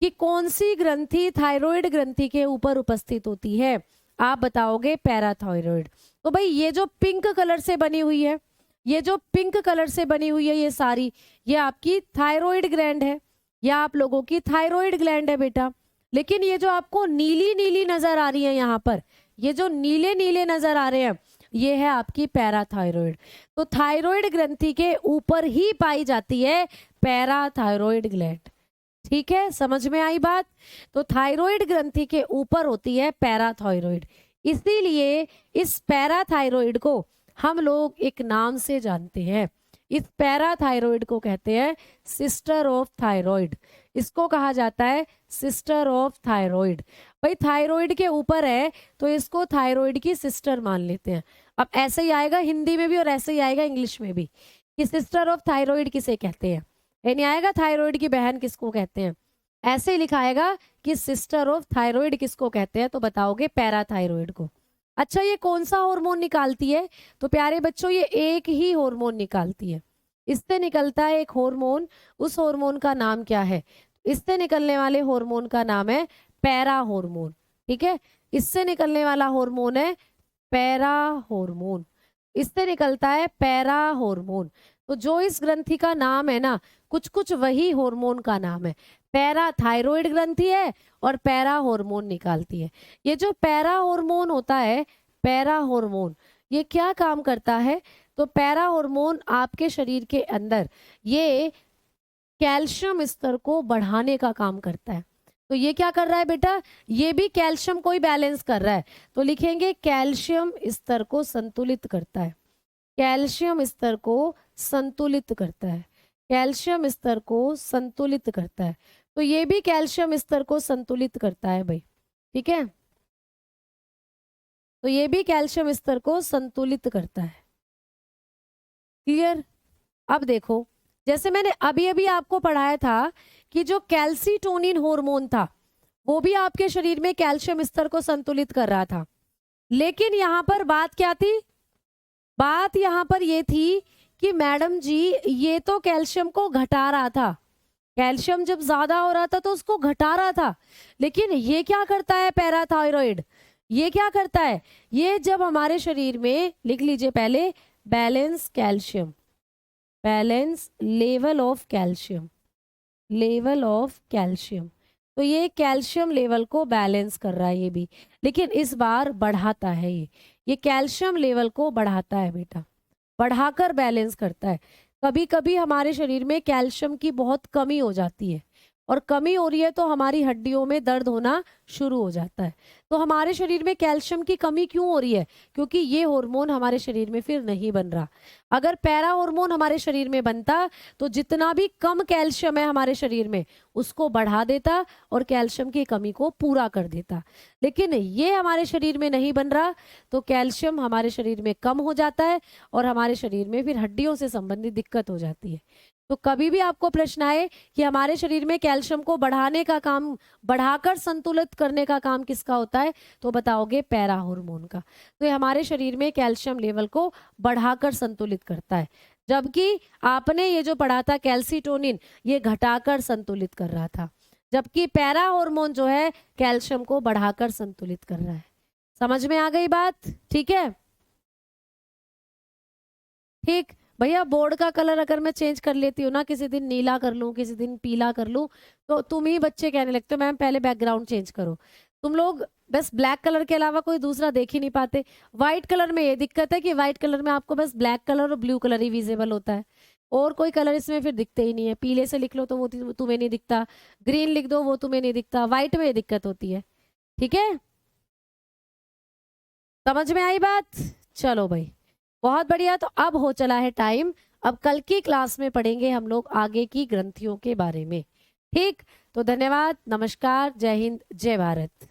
कि कौन सी ग्रंथि थायराइड ग्रंथि के ऊपर उपस्थित होती है? आप बताओगे पैराथायरॉइड। तो भाई ये जो पिंक कलर से बनी हुई है, ये जो पिंक कलर से बनी हुई है ये सारी, ये आपकी थायराइड ग्लैंड है, या आप लोगों की थायराइड ग्लैंड है बेटा। लेकिन ये जो आपको नीली नीली नजर आ रही है यहाँ पर, ये जो नीले नीले नजर आ रहे हैं ये है आपकी पैराथायरॉइड। तो थायराइड ग्रंथि के ऊपर ही पाई जाती है पैराथायरॉइड ग्लैंड, ठीक है, समझ में आई बात? तो थायराइड ग्रंथि के ऊपर होती है पैराथायरॉइड, इसीलिए इस पैराथायरॉइड को हम लोग एक नाम से जानते हैं। इस पैराथायरॉइड को कहते हैं सिस्टर ऑफ थायराइड। इसको कहा जाता है सिस्टर ऑफ थायराइड। भाई थायराइड के ऊपर है तो इसको थायराइड की सिस्टर मान लेते हैं। अब ऐसे ही आएगा हिंदी में भी और ऐसे ही आएगा इंग्लिश में भी कि सिस्टर ऑफ थायराइड किसे कहते हैं, यानी आएगा थायराइड की बहन किसको कहते हैं। ऐसे ही लिखाएगा कि सिस्टर ऑफ थायराइड किसको कहते हैं, तो बताओगे पैराथायरॉइड को। अच्छा ये कौन सा हार्मोन निकालती है? तो प्यारे बच्चों ये एक ही हार्मोन निकालती है। इससे निकलता है एक हार्मोन, उस हार्मोन का नाम क्या है? इससे निकलने वाले हार्मोन का नाम है पैरा हार्मोन, ठीक है। इससे निकलने वाला हार्मोन है पैरा हार्मोन, इससे निकलता है पैरा हार्मोन। तो जो इस ग्रंथि का नाम है ना, कुछ कुछ वही हार्मोन का नाम है। पैराथायरॉइड ग्रंथि है और पैरा हार्मोन निकालती है। ये जो पैरा हार्मोन होता है, पैरा हार्मोन ये क्या काम करता है? तो पैरा हार्मोन आपके शरीर के अंदर ये कैल्शियम स्तर को बढ़ाने का काम करता है। तो ये क्या कर रहा है बेटा? ये भी कैल्शियम को ही बैलेंस कर रहा है। तो लिखेंगे कैल्शियम स्तर को संतुलित करता है, कैल्शियम स्तर को संतुलित करता है, कैल्शियम स्तर को संतुलित करता है। तो ये भी कैल्शियम स्तर को संतुलित करता है भाई, ठीक है। तो ये भी कैल्शियम स्तर को संतुलित करता है, क्लियर? अब देखो जैसे मैंने अभी अभी आपको पढ़ाया था कि जो कैल्सीटोनिन हार्मोन था वो भी आपके शरीर में कैल्शियम स्तर को संतुलित कर रहा था। लेकिन यहाँ पर बात क्या थी? बात यहाँ पर ये थी कि मैडम जी ये तो कैल्शियम को घटा रहा था, कैल्शियम जब ज्यादा हो रहा था तो उसको घटा रहा था। लेकिन ये क्या करता है पैराथायरॉइड? ये क्या करता है? ये जब हमारे शरीर में, लिख लीजिए पहले, balance calcium, balance level of calcium, level of calcium. तो ये कैल्शियम लेवल को बैलेंस कर रहा है ये भी, लेकिन इस बार बढ़ाता है। ये कैल्शियम लेवल को बढ़ाता है बेटा, बढ़ाकर बैलेंस करता है। कभी कभी हमारे शरीर में कैल्शियम की बहुत कमी हो जाती है, और कमी हो रही है तो हमारी हड्डियों में दर्द होना शुरू हो जाता है। तो हमारे शरीर में कैल्शियम की कमी क्यों हो रही है? क्योंकि ये हार्मोन हमारे शरीर में फिर नहीं बन रहा। अगर पैरा हार्मोन हमारे शरीर में बनता तो जितना भी कम कैल्शियम है हमारे शरीर में उसको बढ़ा देता और कैल्शियम की कमी को पूरा कर देता। लेकिन ये हमारे शरीर में नहीं बन रहा, तो कैल्शियम हमारे शरीर में कम हो जाता है और हमारे शरीर में फिर हड्डियों से संबंधित दिक्कत हो जाती है। तो कभी भी आपको प्रश्न आए कि हमारे शरीर में कैल्शियम को बढ़ाने का काम, बढ़ाकर संतुलित करने का काम किसका होता है, तो बताओगे पैरा हार्मोन का। तो ये हमारे शरीर में कैल्शियम लेवल को बढ़ाकर संतुलित करता है, जबकि आपने ये जो पढ़ा था कैल्सीटोनिन ये घटाकर संतुलित कर रहा था, जबकि पैरा हार्मोन जो है कैल्शियम को बढ़ाकर संतुलित कर रहा है। समझ में आ गई बात? ठीक है, ठीक भैया। बोर्ड का कलर अगर मैं चेंज कर लेती हूँ ना, किसी दिन नीला कर लूँ, किसी दिन पीला कर लूँ, तो तुम ही बच्चे कहने लगते हो मैम पहले बैकग्राउंड चेंज करो। तुम लोग बस ब्लैक कलर के अलावा कोई दूसरा देख ही नहीं पाते। व्हाइट कलर में ये दिक्कत है कि व्हाइट कलर में आपको बस ब्लैक कलर और ब्लू कलर ही विजिबल होता है, और कोई कलर इसमें फिर दिखते ही नहीं है। पीले से लिख लो तो वो तुम्हें नहीं दिखता, ग्रीन लिख दो वो तुम्हें नहीं दिखता, व्हाइट में ये दिक्कत होती है। ठीक है, समझ में आई बात? चलो भाई, बहुत बढ़िया। तो अब हो चला है टाइम, अब कल की क्लास में पढ़ेंगे हम लोग आगे की ग्रंथियों के बारे में। ठीक, तो धन्यवाद, नमस्कार, जय हिंद, जय भारत।